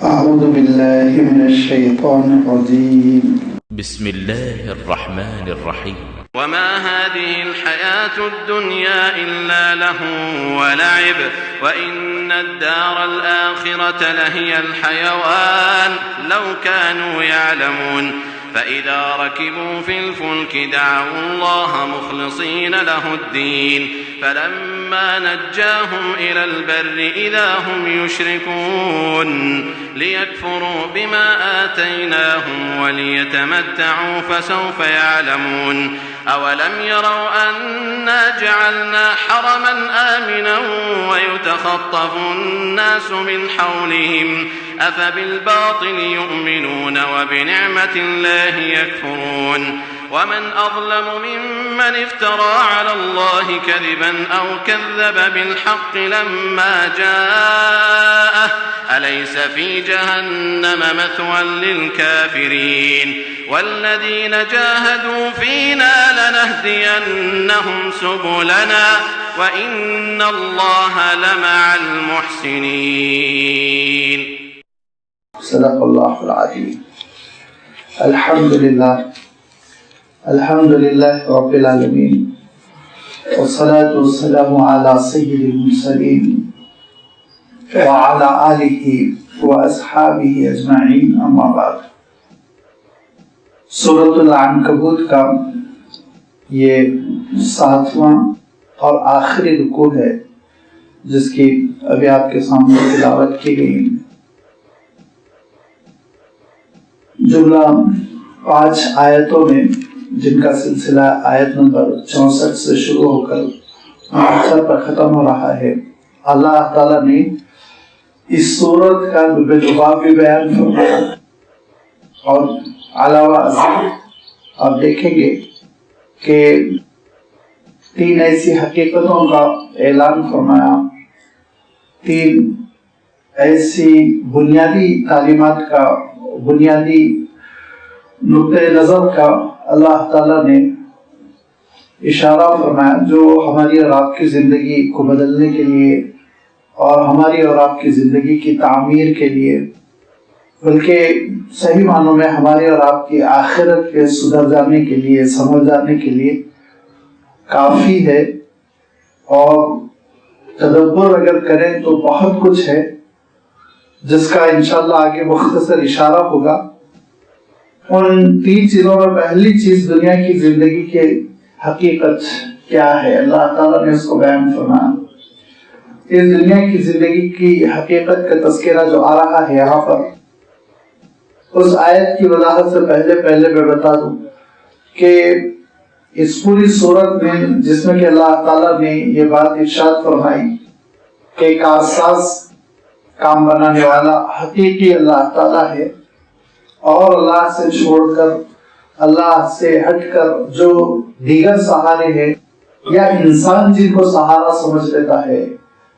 أعوذ بالله من الشيطان الرجيم بسم الله الرحمن الرحيم وما هذه الحياة الدنيا إلا لهو ولعب وإن الدار الآخرة لهي الحيوان لو كانوا يعلمون فإذا ركبوا في الفلك دعوا الله مخلصين له الدين فلما نجاهم إلى البر إذا هم يشركون ليكفروا بما آتيناهم وليتمتعوا فسوف يعلمون أولم يروا أنا جعلنا حرما آمنا ويتخطف الناس من حولهم أفبالباطل يؤمنون وبنعمة الله يكفرون ومن أظلم ممن افترى على الله كذبا أو كذب بالحق لما جاءه أليس في جهنم مثوى للكافرين والذين جاهدوا فينا لنهدينهم سبلنا وإن الله لمع المحسنين. صدق الله العظيم. الحمد لله رب العالمين والصلاة والسلام على سيد المرسلين وعلى آله وأصحابه أجمعين أما بعد. سورۃ العنکبوت کا یہ 7واں اور آخری رکوع ہے جس کی ابھی آپ کے سامنے تلاوت کی گئی. جملہ 5 آیتوں میں جن کا سلسلہ آیت نمبر 64 سے شروع ہو کر 68 پر ختم ہو رہا ہے، اللہ تعالیٰ نے اس سورت کا لب لباب بھی بیان فرمایا اور علاوہ ازیں آپ دیکھیں گے کہ 3 ایسی حقیقتوں کا اعلان فرمایا، 3 ایسی بنیادی تعلیمات کا، بنیادی نقطۂ نظر کا اللہ تعالیٰ نے اشارہ فرمایا جو ہماری اور آپ کی زندگی کو بدلنے کے لیے اور ہماری اور آپ کی زندگی کی تعمیر کے لیے، بلکہ صحیح معنوں میں ہماری اور آپ کی آخرت کے سدھر جانے کے لیے، سنور جانے کے لیے کافی ہے. اور تدبر اگر کریں تو بہت کچھ ہے جس کا انشاءاللہ آگے مختصر اشارہ ہوگا. ان 3 چیزوں میں پہلی چیز دنیا کی زندگی کی حقیقت کیا ہے، اللہ تعالیٰ نے اس کو بیان فرمایا. اس دنیا کی زندگی کی حقیقت کا تذکرہ جو آ رہا ہے یہاں پر، اس آیت کی وضاحت سے پہلے میں بتا دوں کہ اس پوری صورت میں جس میں کہ اللہ تعالیٰ نے یہ بات ارشاد فرمائی کہ کارساز، کام بنانے والا حقیقی اللہ تعالیٰ ہے، اور اللہ سے چھوڑ کر، اللہ سے ہٹ کر جو دیگر سہارے ہیں یا انسان جن کو سہارا سمجھ لیتا ہے،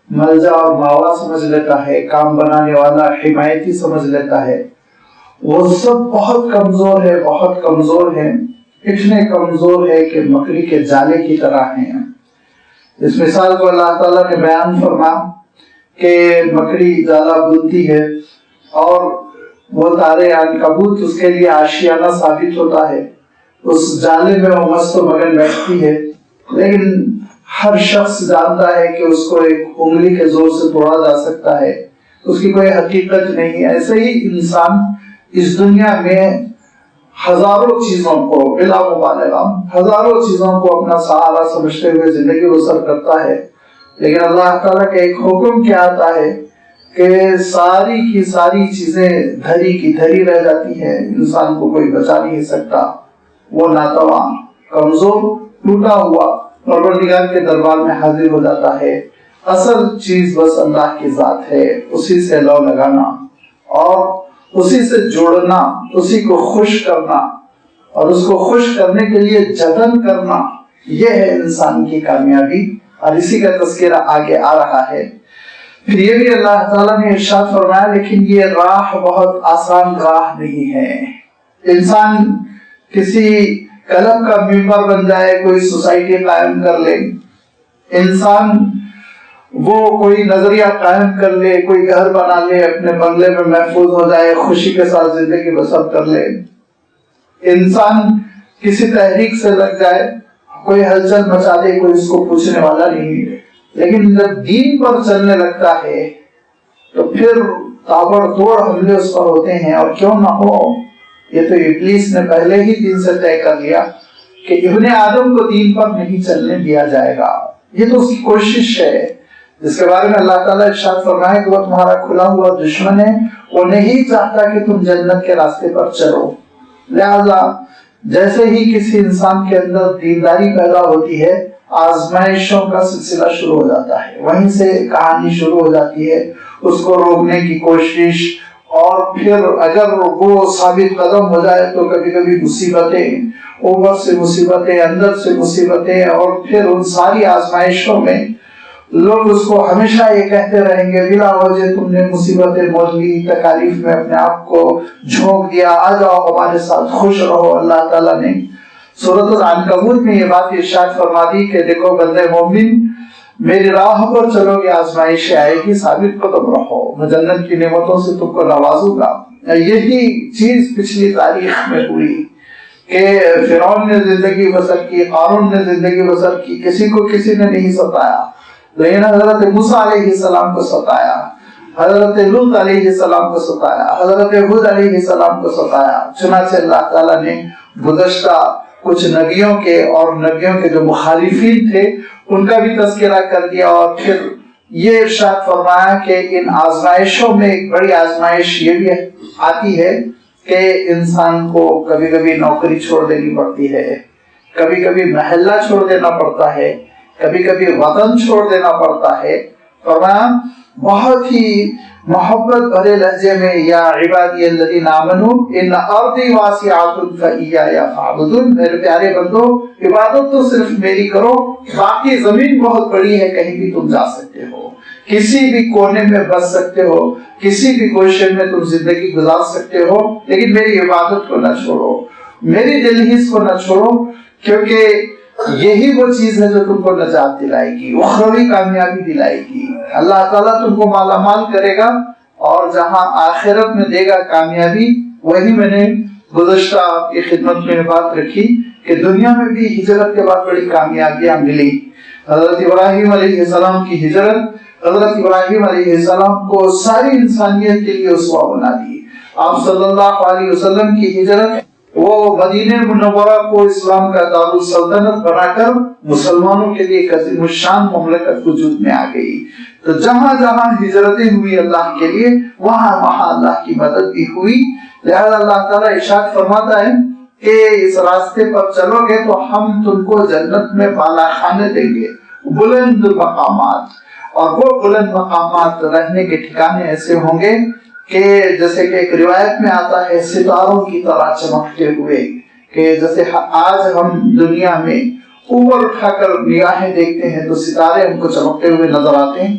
ملجا اور ماوا سمجھ لیتا ہے، کام بنانے والا، حمایتی سمجھ لیتا ہے، وہ سب بہت کمزور ہے، بہت کمزور ہے، اتنے کمزور ہے کہ مکڑی کے جالے کی طرح ہیں. اس مثال کو اللہ تعالیٰ نے بیان فرمایا کہ مکڑی جالا بنتی ہے اور وہ تارے عنکبوت اس کے لیے آشیانہ ثابت ہوتا ہے. اس جالے میں وہ مست و مگن بیٹھتی ہے، لیکن ہر شخص جانتا ہے کہ اس کو ایک انگلی کے زور سے توڑا جا سکتا ہے، اس کی کوئی حقیقت نہیں. ایسے ہی انسان اس دنیا میں ہزاروں چیزوں کو، بلا مبالغہ ہزاروں چیزوں کو اپنا سہارا سمجھتے ہوئے زندگی بسر کرتا ہے، لیکن اللہ تعالیٰ کا ایک حکم کیا آتا ہے کہ ساری کی ساری چیزیں دھری کی دھری رہ جاتی ہیں، انسان کو کوئی بچا نہیں سکتا. وہ ناتواں، کمزور، ٹوٹا ہوا پروردگار کے دربار میں حاضر ہو جاتا ہے. اصل چیز بس اللہ کی ذات ہے، اسی سے لو لگانا اور اسی سے جوڑنا، اسی کو خوش کرنا اور اس کو خوش کرنے کے لیے جتن کرنا، یہ ہے انسان کی کامیابی. اور اسی کا تذکرہ آگے آ رہا ہے. پھر یہ بھی اللہ تعالیٰ نے ارشاد فرمایا لیکن یہ راہ بہت آسان راہ نہیں ہے. انسان کسی کلب کا ممبر بن جائے، کوئی سوسائٹی قائم کر لے، انسان وہ کوئی نظریہ قائم کر لے، کوئی گھر بنا لے، اپنے بنگلے میں محفوظ ہو جائے، خوشی کے ساتھ زندگی بسر کر لے، انسان کسی تحریک سے لگ جائے، کوئی ہلچل مچا دے، کوئی اس کو پوچھنے والا نہیں. لیکن جب دین پر چلنے لگتا ہے تو پھر تابڑ توڑ حملے اس پر ہوتے ہیں. اور کیوں نہ ہو، یہ تو ابلیس نے پہلے ہی دین سے طے کر لیا کہ ابن آدم کو دین پر نہیں چلنے دیا جائے گا. یہ تو اس کی کوشش ہے جس کے بارے میں اللہ تعالیٰ ارشاد فرمائے کہ وہ تمہارا کھلا ہوا دشمن ہے، وہ نہیں چاہتا کہ تم جنت کے راستے پر چلو. لہذا جیسے ہی کسی انسان کے اندر دینداری پیدا ہوتی ہے، آزمائشوں کا سلسلہ شروع ہو جاتا ہے، وہیں سے کہانی شروع ہو جاتی ہے، اس کو روکنے کی کوشش. اور پھر اگر وہ ثابت قدم ہو جائے تو کبھی کبھی مصیبتیں، اوپر سے مصیبتیں، اندر سے مصیبتیں، اور پھر ان ساری آزمائشوں میں لوگ اس کو ہمیشہ یہ کہتے رہیں گے بلا وجہ تم نے مصیبتیں مول لی، تکالیف میں اپنے آپ کو جھونک دیا، آ جاؤ ہمارے ساتھ خوش رہو. اللہ تعالیٰ نے سورۃ العنکبوت میں یہ بات ارشاد فرما دی کہ دیکھو بندے مومن، میری راہ پر چلو گے، آزمائش آئے گی، ثابت قدم رہو، میں جنت کی نعمتوں سے تم کو نوازوں گا. یہی چیز پچھلی تاریخ میں ہوئی کہ فرعون نے زندگی بسر کی، قارون نے زندگی بسر کی، کسی کو کسی نے نہیں ستایا، لیکن حضرت موسیٰ علیہ السلام کو ستایا، حضرت لوط علیہ السلام کو ستایا، حضرت ہود علیہ السلام کو ستایا. چنانچہ اللہ تعالیٰ نے گزشتہ کچھ نبیوں کے اور نبیوں کے جو مخالفین تھے ان کا بھی تذکرہ کر دیا. اور پھر یہ ارشاد فرمایا کہ ان آزمائشوں میں ایک بڑی آزمائش یہ بھی آتی ہے کہ انسان کو کبھی کبھی نوکری چھوڑ دینی پڑتی ہے، کبھی کبھی محلہ چھوڑ دینا پڑتا ہے، کبھی کبھی وطن چھوڑ دینا پڑتا ہے. فرمایا بہت ہی محبت بھرے لہجے میں، یا عبادی الذین آمنوا ان ارضی واسعۃ فایایا فاعبدون، میرے پیارے بندو عبادت تو صرف میری کرو، باقی زمین بہت بڑی ہے، کہیں بھی تم جا سکتے ہو، کسی بھی کونے میں بس سکتے ہو، کسی بھی گوشے میں تم زندگی گزار سکتے ہو، لیکن میری عبادت کو نہ چھوڑو، میری دلہیز کو نہ چھوڑو، کیونکہ یہی وہ چیز ہے جو تم کو نجات دلائے گی، اخروی کامیابی دلائے گی. اللہ تعالیٰ تم کو مالا مال کرے گا، اور جہاں آخرت میں دے گا کامیابی. وہی میں نے گزشتہ آپ کی خدمت میں بات رکھی کہ دنیا میں بھی ہجرت کے بعد بڑی کامیابیاں ملی. حضرت ابراہیم علیہ السلام کی ہجرت، حضرت ابراہیم علیہ السلام کو ساری انسانیت کے لیے اسوہ بنا دی. آپ صلی اللہ علیہ وسلم کی ہجرت، وہ مدینہ منورہ کو اسلام کا دارالسلطنت بنا کر مسلمانوں کے لیے ایک عظیم الشان مملکت وجود میں آ گئی. تو جہاں جہاں ہجرتیں ہوئی اللہ کے لیے، وہاں وہاں اللہ کی مدد بھی ہوئی. لہذا اللہ تعالیٰ ارشاد فرماتا ہے کہ اس راستے پر چلو گے تو ہم تم کو جنت میں بالا خانے دیں گے، بلند مقامات. اور وہ بلند مقامات رہنے کے ٹھکانے ایسے ہوں گے کہ جیسے کہ ایک روایت میں آتا ہے ستاروں کی طرح چمکتے ہوئے، کہ جیسے آج ہم دنیا میں اوپر اٹھا کر نگاہیں دیکھتے ہیں تو ستارے ہم کو چمکتے ہوئے نظر آتے ہیں،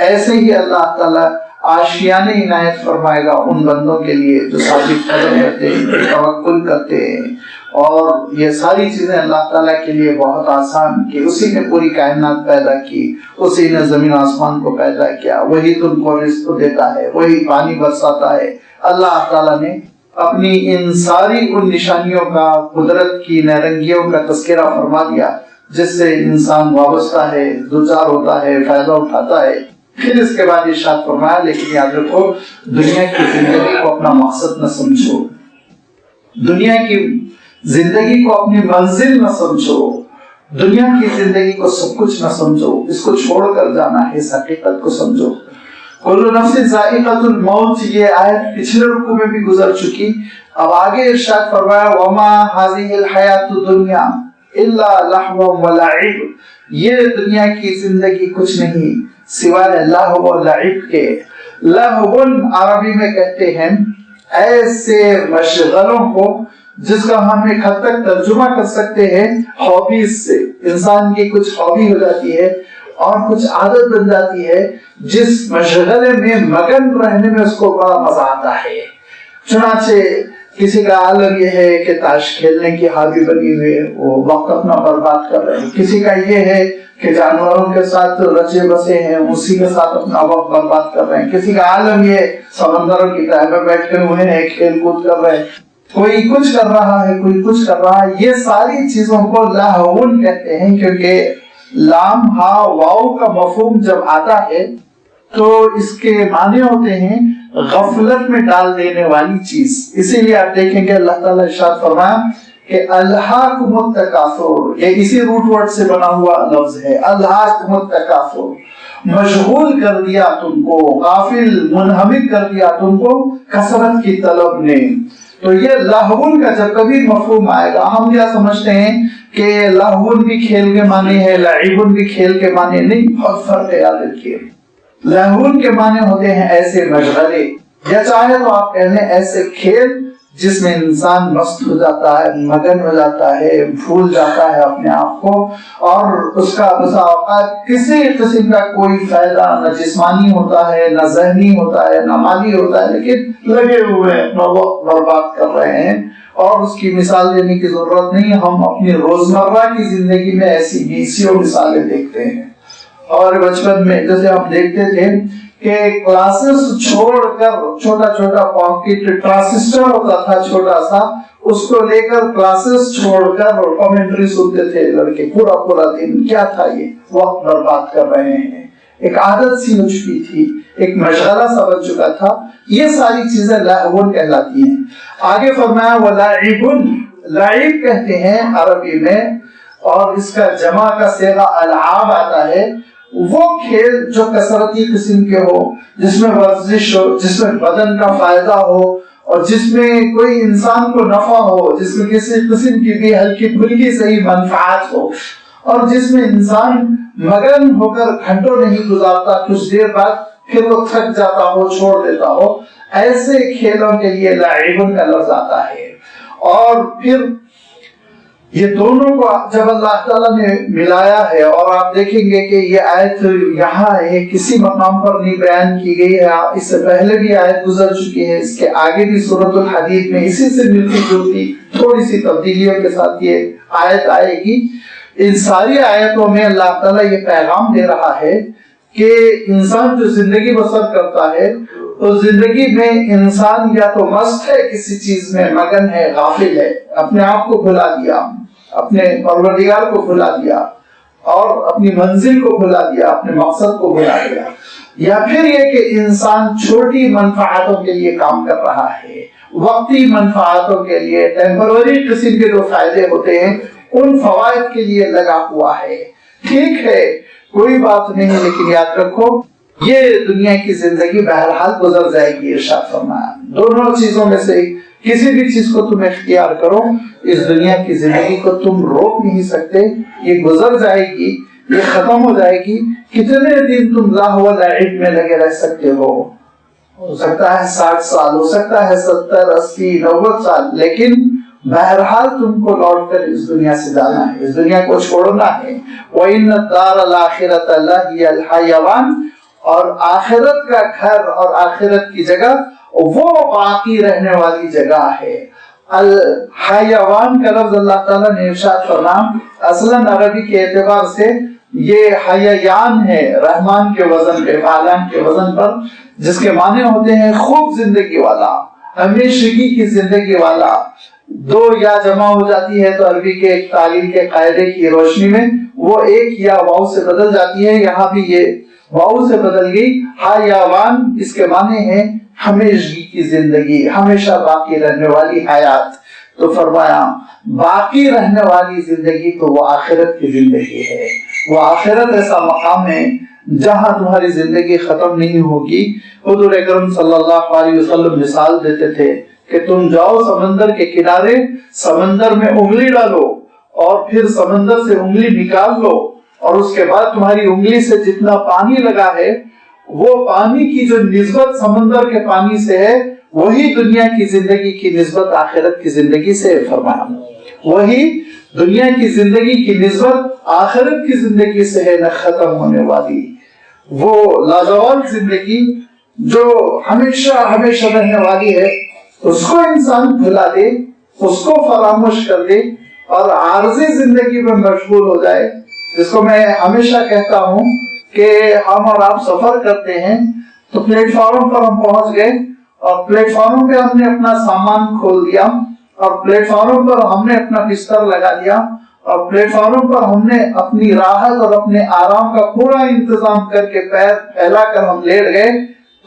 ایسے ہی اللہ تعالیٰ آشیانے عنایت فرمائے گا ان بندوں کے لیے جو ثابت قدم کرتے ہیں، توکل کرتے ہیں. اور یہ ساری چیزیں اللہ تعالیٰ کے لیے بہت آسان، کہ اسی نے پوری کائنات پیدا کی، اسی نے زمین آسمان کو پیدا کیا، وہی تم کو رزق دیتا ہے، وہی پانی برساتا ہے. اللہ تعالیٰ نے اپنی ان ساری ان نشانیوں کا، قدرت کی نیرنگیوں کا تذکرہ فرما دیا جس سے انسان وابستہ ہے، دوچار ہوتا ہے، فائدہ اٹھاتا ہے. پھر اس کے بعد ارشاد فرمایا لیکن یاد رکھو دنیا کی زندگی کو اپنا مقصد نہ سمجھو، دنیا کی زندگی کو اپنی منزل نہ سمجھو، دنیا کی زندگی کو سب کچھ نہ سمجھو، اس کو چھوڑ کر جانا ہے، اس حقیقت کو سمجھو. کل نفس ذائقۃ الموت، یہ آیت پچھلے رکوع میں بھی گزر چکی. اب آگے ارشاد فرمایا وما هذه الحیات الدنیا الا لہو ولعب، یہ دنیا کی زندگی کچھ نہیں سوائے لہو و لعب کے. لہو عربی میں کہتے ہیں ایسے مشغلوں کو جس کا ہم ایک حد تک ترجمہ کر سکتے ہیں ہابیز سے. انسان کی کچھ ہابی ہو جاتی ہے اور کچھ عادت بن جاتی ہے جس مشغلے میں مگن رہنے میں اس کو بڑا مزہ آتا ہے. چنانچہ کسی کا عالم یہ ہے کہ تاش کھیلنے کی ہابی بنی ہوئی ہے، وہ وقت اپنا برباد کر رہے ہیں. کسی کا یہ ہے کہ جانوروں کے ساتھ رچے بسے ہیں، اسی کے ساتھ اپنا وقت برباد کر رہے ہیں. کسی کا عالم یہ سمندروں کی تہہ میں بیٹھے ہوئے ہیں، کھیل کود کر رہے ہیں. کوئی کچھ کر رہا ہے، کوئی کچھ کر رہا ہے. یہ ساری چیزوں کو لہون کہتے ہیں، کیونکہ لام ہا واؤ کا مفہوم جب آتا ہے تو اس کے معنی ہوتے ہیں غفلت میں ڈال دینے والی چیز. اسی لیے آپ دیکھیں گے اللہ تعالیٰ ارشاد فرمایا کہ الہاکم التکاثر، یہ اسی روٹ ورڈ سے بنا ہوا لفظ ہے. الہاکم التکاثر، مشغول کر دیا تم کو، غافل منہمک کر دیا تم کو کثرت کی طلب نے. تو یہ لہون کا جب کبھی مفہوم آئے گا، ہم کیا سمجھتے ہیں کہ لہون بھی کھیل کے معنی ہے، لعبن بھی کھیل کے معنی نہیں. بہت فرق ہے، یاد رکھیے. لہون کے معنی ہوتے ہیں ایسے مشغلے، یا چاہے تو آپ کہہ لیں ایسے کھیل جس میں انسان مست ہو جاتا ہے، مگن ہو جاتا ہے، بھول جاتا ہے اپنے آپ کو، اور اس کا بسا اوقات کسی قسم کا کوئی فائدہ نہ جسمانی ہوتا ہے، نہ ذہنی ہوتا ہے، نہ مالی ہوتا ہے، لیکن لگے ہوئے ہیں، اپنا وقت برباد کر رہے ہیں. اور اس کی مثال دینے کی ضرورت نہیں، ہم اپنی روزمرہ کی زندگی میں ایسی بیسیوں مثالیں دیکھتے ہیں. اور بچپن میں جیسے ہم دیکھتے تھے کہ کلاسز چھوڑ کر چھوٹا چھوٹا پاکٹ ٹرانسسٹر ہوتا تھا چھوٹا سا، اس کو لے کر کلاسز چھوڑ کر کامنٹری سنتے تھے لڑکے پورا پورا دن. کیا تھا یہ؟ وقت برباد کر رہے ہیں. ایک عادت سی ہو چکی تھی، ایک مشغلہ سا بن چکا تھا. یہ ساری چیزیں لہون کہلاتی ہیں. آگے فرمایا وَلَعِبٌ، لعب کہتے ہیں عربی میں، اور اس کا جمع کا صیغہ العاب آتا ہے. وہ کھیل جو کثرتی قسم کے ہو، جس میں ورزش ہو، جس میں بدن کا فائدہ ہو، اور جس میں کوئی انسان کو نفع ہو، جس میں کسی قسم کی بھی ہلکی پھلکی صحیح منفعت ہو، اور جس میں انسان مگن ہو کر گھنٹوں نہیں گزارتا، کچھ دیر بعد پھر وہ تھک جاتا ہو، چھوڑ دیتا ہو. ایسے کھیلوں کے لیے لعبن کا لفظ آتا ہے. اور پھر یہ دونوں کو جب اللہ تعالیٰ نے ملایا ہے، اور آپ دیکھیں گے کہ یہ آیت یہاں ہے، کسی مقام پر نہیں بیان کی گئی ہے، اس سے پہلے بھی آیت گزر چکی ہے، اس کے آگے بھی سورۃ الحدید میں اسی سے ملتی جلتی تھوڑی سی تبدیلیوں کے ساتھ یہ آیت آئے گی. ان ساری آیتوں میں اللہ تعالیٰ یہ پیغام دے رہا ہے کہ انسان جو زندگی بسر کرتا ہے، اس زندگی میں انسان یا تو مست ہے، کسی چیز میں مگن ہے، غافل ہے، اپنے آپ کو بھلا دیا، اپنے پروردگار کو بھلا دیا، اور اپنی منزل کو بھلا دیا، اپنے مقصد کو بھلا دیا. یا پھر یہ کہ انسان چھوٹی منفعتوں کے لیے کام کر رہا ہے، وقتی منفعتوں کے لیے، ٹیمپرری قسم کے جو فائدے ہوتے ہیں ان فوائد کے لیے لگا ہوا ہے. ٹھیک ہے، کوئی بات نہیں، لیکن یاد رکھو یہ دنیا کی زندگی بہرحال گزر جائے گی. ارشاد فرمایا دونوں چیزوں میں سے کسی بھی چیز کو تم اختیار کرو، اس دنیا کی زندگی کو تم روک نہیں سکتے. یہ گزر جائے گی، یہ ختم ہو جائے گی. کتنے دن تم لاہو و لعب میں لگے رہ سکتے ہو سکتا ہے 60 سال، ہو سکتا ہے 70 80 90 سال، لیکن بہرحال تم کو لوٹ کر اس دنیا سے جانا ہے، اس دنیا کو چھوڑنا ہے. وَإِنَّ الدَّارَ الْآخِرَةَ لَهِيَ الْحَيَوَانُ، اور آخرت کا گھر اور آخرت کی جگہ وہ باقی رہنے والی جگہ ہے. الحیوان کا لفظ اللہ تعالیٰ نے ارشاد فرمایا اصلاً عربی کے اعتبار سے یہ حیان ہے، رحمان کے وزن پہ، فعلان کے وزن پر، جس کے معنی ہوتے ہیں خوب زندگی والا، ہمیشگی کی زندگی والا. دو یا جمع ہو جاتی ہے تو عربی کے ایک تعلیل کے قاعدے کی روشنی میں وہ ایک یا واو سے بدل جاتی ہے. یہاں بھی یہ واو سے بدل گئی. حیوان اس کے معنی ہے ہمیشگی کی زندگی، ہمیشہ باقی رہنے والی حیات. تو فرمایا باقی رہنے والی زندگی تو وہ آخرت کی زندگی ہے. وہ آخرت ایسا مقام ہے جہاں تمہاری زندگی ختم نہیں ہوگی. حضور اکرم صلی اللہ علیہ وسلم مثال دیتے تھے کہ تم جاؤ سمندر کے کنارے، سمندر میں انگلی ڈالو اور پھر سمندر سے انگلی نکال لو، اور اس کے بعد تمہاری انگلی سے جتنا پانی لگا ہے وہ پانی کی جو نسبت سمندر کے پانی سے ہے وہی دنیا کی زندگی کی نسبت آخرت کی زندگی سے. فرمایا وہی دنیا کی زندگی کی نسبت آخرت کی زندگی سے ہے، نہ ختم ہونے والی وہ لازوال زندگی جو ہمیشہ ہمیشہ رہنے والی ہے. اس کو انسان بھلا دے، اس کو فراموش کر دے اور عارضی زندگی میں مشغول ہو جائے، جس کو میں ہمیشہ کہتا ہوں کہ ہم اور آپ سفر کرتے ہیں تو پلیٹ فارم پر ہم پہنچ گئے اور پلیٹ فارم پہ ہم نے اپنا سامان کھول دیا اور پلیٹ فارم پر ہم نے اپنا بستر لگا دیا اور پلیٹ فارم پر ہم نے اپنی راحت اور اپنے آرام کا پورا انتظام کر کے پیر پھیلا کر ہم لیٹ گئے،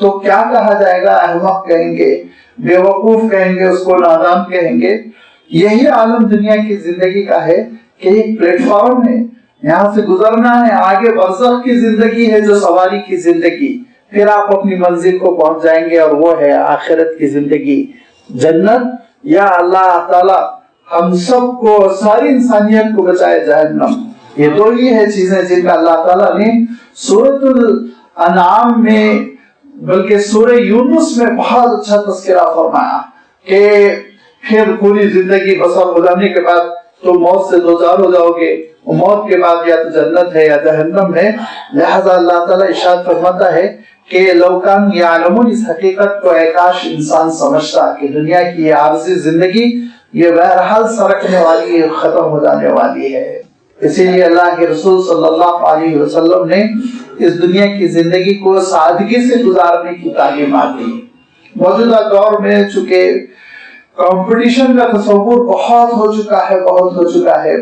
تو کیا کہا جائے گا؟ احمق کہیں گے، بے وقوف کہیں گے، اس کو نادان کہیں گے۔ یہی عالم دنیا کی زندگی کا ہے کہ ایک پلیٹ فارم ہے، یہاں سے گزرنا ہے، آگے برزخ کی زندگی ہے جو سواری کی زندگی، پھر آپ اپنی منزل کو پہنچ جائیں گے اور وہ ہے آخرت کی زندگی، جنت، یا اللہ تعالی ہم سب کو، ساری انسانیت کو بچائے جہنم۔ یہ دو ہی ہے چیزیں جن کا اللہ تعالیٰ نے سورۃ الانعام میں بلکہ سورہ یونس میں بہت اچھا تذکرہ فرمایا کہ پھر پوری زندگی بسر ہو جانے کے بعد تو موت سے دوچار ہو جاؤ گے، موت کے بعد یا تو جنت ہے یا جہنم ہے۔ لہذا اللہ تعالیٰ ارشاد فرماتا ہے کہ لو کان یعلمون، اس حقیقت کو اے کاش انسان سمجھتا کہ دنیا کی یہ عارضی زندگی یہ بہرحال سرکنے والی ہے، ختم ہو جانے والی ہے۔ اسی لیے اللہ کے رسول صلی اللہ علیہ وسلم نے اس دنیا کی زندگی کو سادگی سے گزارنے کی تعلیمات دی۔ موجودہ دور میں چونکہ کمپٹیشن کا تصور بہت ہو چکا ہے،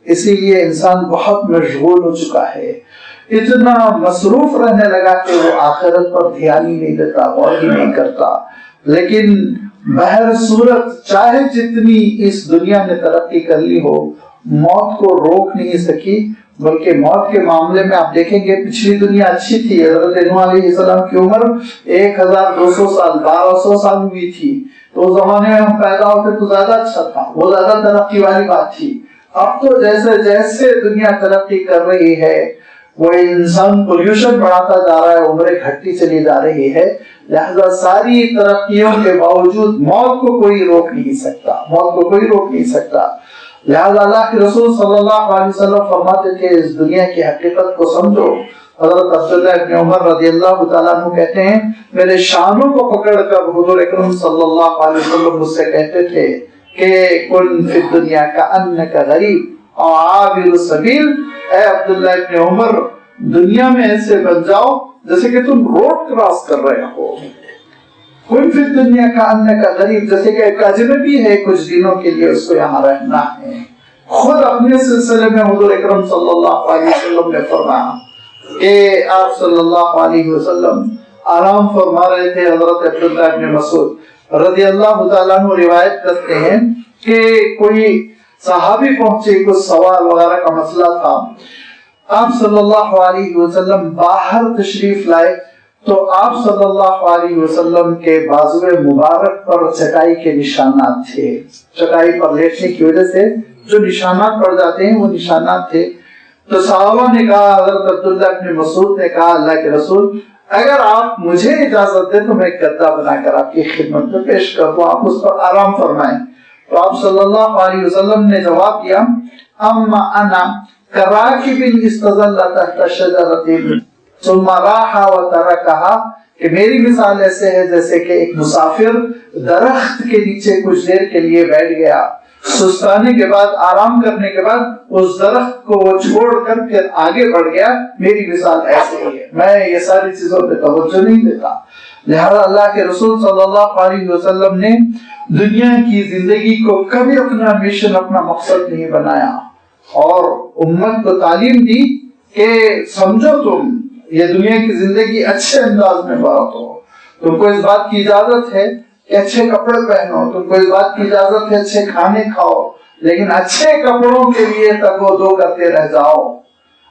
اسی لیے انسان بہت مشغول ہو چکا ہے، اتنا مصروف رہنے لگا کہ وہ آخرت پر دھیان ہی نہیں دیتا، غور ہی نہیں کرتا۔ لیکن بہر صورت چاہے جتنی اس دنیا نے ترقی کر لی ہو، موت کو روک نہیں سکی، بلکہ موت کے معاملے میں آپ دیکھیں گے پچھلی دنیا اچھی تھی۔ حضرت نوح علیہ السلام کی عمر 1200 سال 1200 سال ہوئی تھی، تو اس زمانے میں ہم پیدا ہوتے تو زیادہ اچھا تھا، وہ زیادہ ترقی والی بات تھی۔ اب تو جیسے جیسے دنیا ترقی کر رہی ہے وہ انسان پولیوشن بڑھاتا جا رہا ہے، عمریں گھٹتی چلی جا رہی ہے، لہذا ساری ترقیوں کے باوجود موت کو کوئی روک نہیں سکتا۔ لہذا اللہ کے رسول صلی اللہ علیہ وسلم فرماتے تھے اس دنیا کی حقیقت کو سمجھو۔ حضرت عبداللہ ابن عمر رضی اللہ تعالیٰ عنہ کہتے ہیں میرے شانوں کو پکڑ کر حضور اکرم صلی اللہ علیہ وسلم مجھ سے کہتے تھے کہ کن فی الدنیا کأنک غریب اور عابر السبیل، اے عبداللہ ابن عمر دنیا میں ایسے بن جاؤ جیسے کہ تم روڈ کراس کر رہے ہو۔ کن فی الدنیا کأنک غریب، جیسے کہ ایک اجنبی ہے کچھ دنوں کے لیے اس کو یہاں رہنا ہے۔ خود اپنے سلسلے میں حضور اکرم صلی اللہ علیہ وسلم نے فرمایا کہ آپ صلی اللہ علیہ وسلم آرام فرما رہے تھے۔ حضرت عبداللہ ابن مسعود رضی اللہ تعالیٰ عنہ روایت کرتے ہیں کہ کوئی صحابی پہنچے، کچھ سوال وغیرہ کا مسئلہ تھا، آپ صلی اللہ علیہ وسلم باہر تشریف لائے تو آپ صلی اللہ علیہ وسلم کے بازو مبارک پر چٹائی کے نشانات تھے، چٹائی پر لیٹنے کی وجہ سے جو نشانات پڑ جاتے ہیں وہ نشانات تھے۔ تو صحابہ نے کہا، حضرت عبداللہ ابن مسعود نے کہا اللہ کے رسول اگر آپ مجھے اجازت دیں تو میں گدا بنا کر آپ کی خدمت میں پیش کر دوں، آپ اس پر آرام فرمائیں۔ تو آپ صلی اللہ علیہ وسلم نے جواب دیا اما انا کراکب استظل تحت شجرۃ ثم راح وترکها، کہ میری مثال ایسے ہے جیسے کہ ایک مسافر درخت کے نیچے کچھ دیر کے لیے بیٹھ گیا، سستانے کے بعد آرام کرنے کے بعد اس درخت کو وہ چھوڑ کر پھر آگے بڑھ گیا، میری مثال ایسے ہی ہے، میں یہ ساری چیزوں پہ توجہ نہیں دیتا۔ لہذا اللہ کے رسول صلی اللہ علیہ وسلم نے دنیا کی زندگی کو کبھی اپنا مشن، اپنا مقصد نہیں بنایا، اور امت کو تعلیم دی کہ سمجھو تم یہ دنیا کی زندگی اچھے انداز میں برتو، تم کو اس بات کی اجازت ہے کہ اچھے کپڑے پہنو، تم کو اس بات کی اجازت ہے اچھے کھانے کھاؤ، لیکن اچھے کپڑوں کے لیے تگ و دو کرتے رہ جاؤ،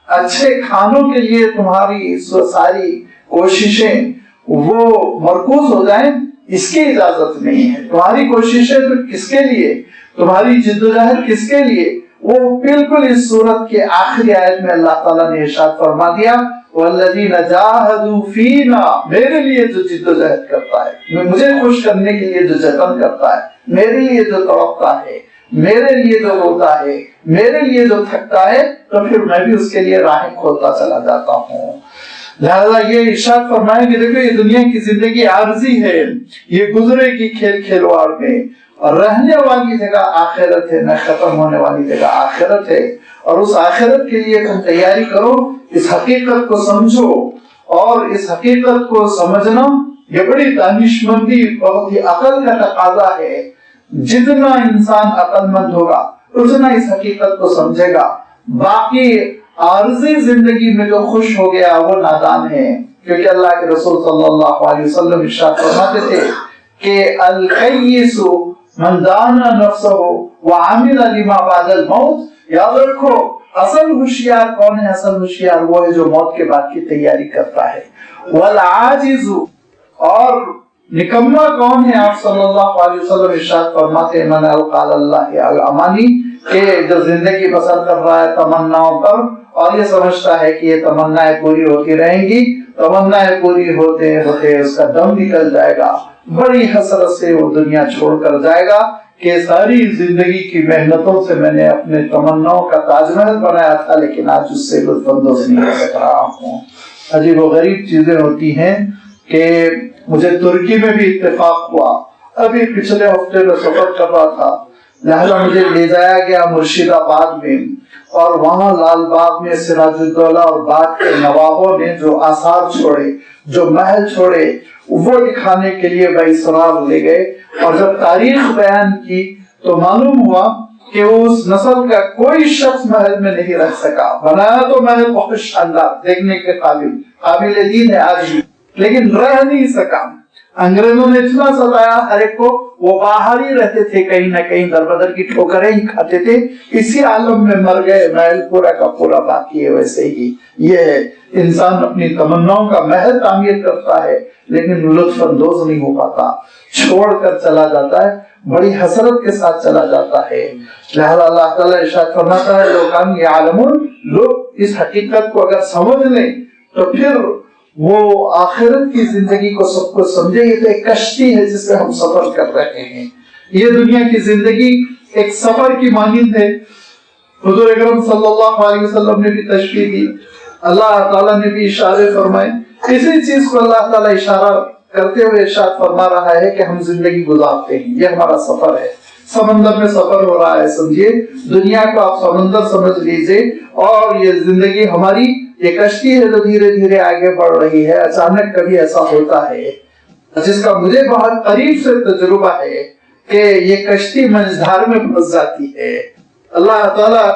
اچھے کھانوں کے لیے تمہاری ساری کوششیں وہ مرکوز ہو جائیں، اس کی اجازت نہیں ہے۔ تمہاری کوششیں تو کس کے لیے، تمہاری جدوجہد کس کے لیے، وہ بالکل اس صورت کے آخری آیت میں اللہ تعالیٰ نے ارشاد فرما دیا والذین جاہدوا فینا، میرے لیے جو جدوجہد کرتا ہے، مجھے خوش کرنے کے لیے جو جتن کرتا ہے، میرے لیے جو تڑپتا ہے، میرے لیے جو روتا ہے، میرے لیے جو تھکتا ہے، تو پھر میں بھی اس کے لیے راہیں کھولتا چلا جاتا ہوں۔ لہذا یہ ارشاد فرمائے کہ دیکھو یہ دنیا کی زندگی عارضی ہے، یہ گزرے گی کھیل کھلواڑ میں، اور رہنے والی جگہ آخرت ہے، نہ ختم ہونے والی جگہ آخرت ہے، اور اس آخرت کے لیے تم تیاری کرو، اس حقیقت کو سمجھو، اور اس حقیقت کو سمجھنا یہ بڑی دانشمندی، بہت ہی عقل کا تقاضا ہے۔ جتنا انسان عقل مند ہوگا اتنا اس حقیقت کو سمجھے گا۔ باقی عارضی زندگی میں جو خوش ہو گیا وہ نادان ہے، کیونکہ اللہ کے رسول صلی اللہ علیہ وسلم ارشاد فرماتے تھے کہ القیس من دان نفسہ وعمل لما بعد الموت۔ یاد رکھو اصل ہوشیار کون ہے؟ اصل ہوشیار وہ ہے جو موت کے بعد کی تیاری کرتا ہے۔ والعاجز، اور نکما کون ہے؟ آپ صلی اللہ علیہ وسلم ارشاد فرماتے ہیں من القى اللہ الامانی، کہ جو زندگی بسر کر رہا ہے تمناؤں پر اور یہ سمجھتا ہے کہ یہ تمنائیں پوری ہوتی رہیں گی، تمنائیں پوری ہوتے ہوتے اس کا دم نکل جائے گا، بڑی حسرت سے وہ دنیا چھوڑ کر جائے گا کہ ساری زندگی کی محنتوں سے میں نے اپنے تمناؤں کا تاج محل بنایا تھا، لیکن آج اس سے لطف اندوز نہیں ہو سک رہا ہوں۔ عجیب و غریب چیزیں ہوتی ہیں کہ مجھے ترکی میں بھی اتفاق ہوا، ابھی پچھلے ہفتے میں سفر کر رہا تھا، لہذا مجھے لے جایا گیا مرشد آباد میں، اور وہاں لال باغ میں سراج الدولہ اور باغ کے نوابوں نے جو آثار چھوڑے، جو محل چھوڑے، وہ دکھانے کے لیے بااصرار لے گئے، اور جب تاریخ بیان کی تو معلوم ہوا کہ اس نسل کا کوئی شخص محل میں نہیں رہ سکا۔ بنایا تو محل بہت شاندار، دیکھنے کے قابل دید ہے آج بھی، لیکن رہ نہیں سکا۔ انگریزوں نے اتنا ستایا ہر ایک کو، وہ باہر ہی رہتے تھے، کہیں نہ کہیں در بدر کی ٹھوکریں ہی کھاتے تھے، اسی عالم میں مر گئے، محل پورا کا پورا باقی ہے ویسے ہی۔ یہ ہے انسان اپنی تمناؤں کا محل تعمیر کرتا ہے لیکن لطف اندوز نہیں ہو پاتا، چھوڑ کر چلا جاتا ہے، بڑی حسرت کے ساتھ چلا جاتا ہے۔ لہذا اللہ تعالیٰ ارشاد فرماتا ہے لوکان یعلمون، لوگ اس حقیقت کو اگر سمجھ لیں تو پھر وہ آخرت کی زندگی کو سب کو سمجھے۔ یہ تو ایک کشتی ہے جس میں ہم سفر کر رہے ہیں، یہ دنیا کی زندگی ایک سفر کی مانند ہے۔ حضور اکرم صلی اللہ علیہ وسلم نے بھی تشریح دی، اللہ تعالیٰ نے بھی اشارے فرمائے، اسی چیز کو اللہ تعالیٰ اشارہ کرتے ہوئے ارشاد فرما رہا ہے کہ ہم زندگی گزارتے ہیں، یہ ہمارا سفر ہے، سمندر میں سفر ہو رہا ہے، سمجھیے دنیا کو آپ سمندر سمجھ لیجئے، اور یہ زندگی ہماری یہ کشتی ہے جو دھیرے دھیرے آگے بڑھ رہی ہے۔ اچانک کبھی ایسا ہوتا ہے جس کا مجھے بہت قریب سے تجربہ ہے کہ یہ کشتی منجھار میں پھنس جاتی ہے۔ اللہ تعالیٰ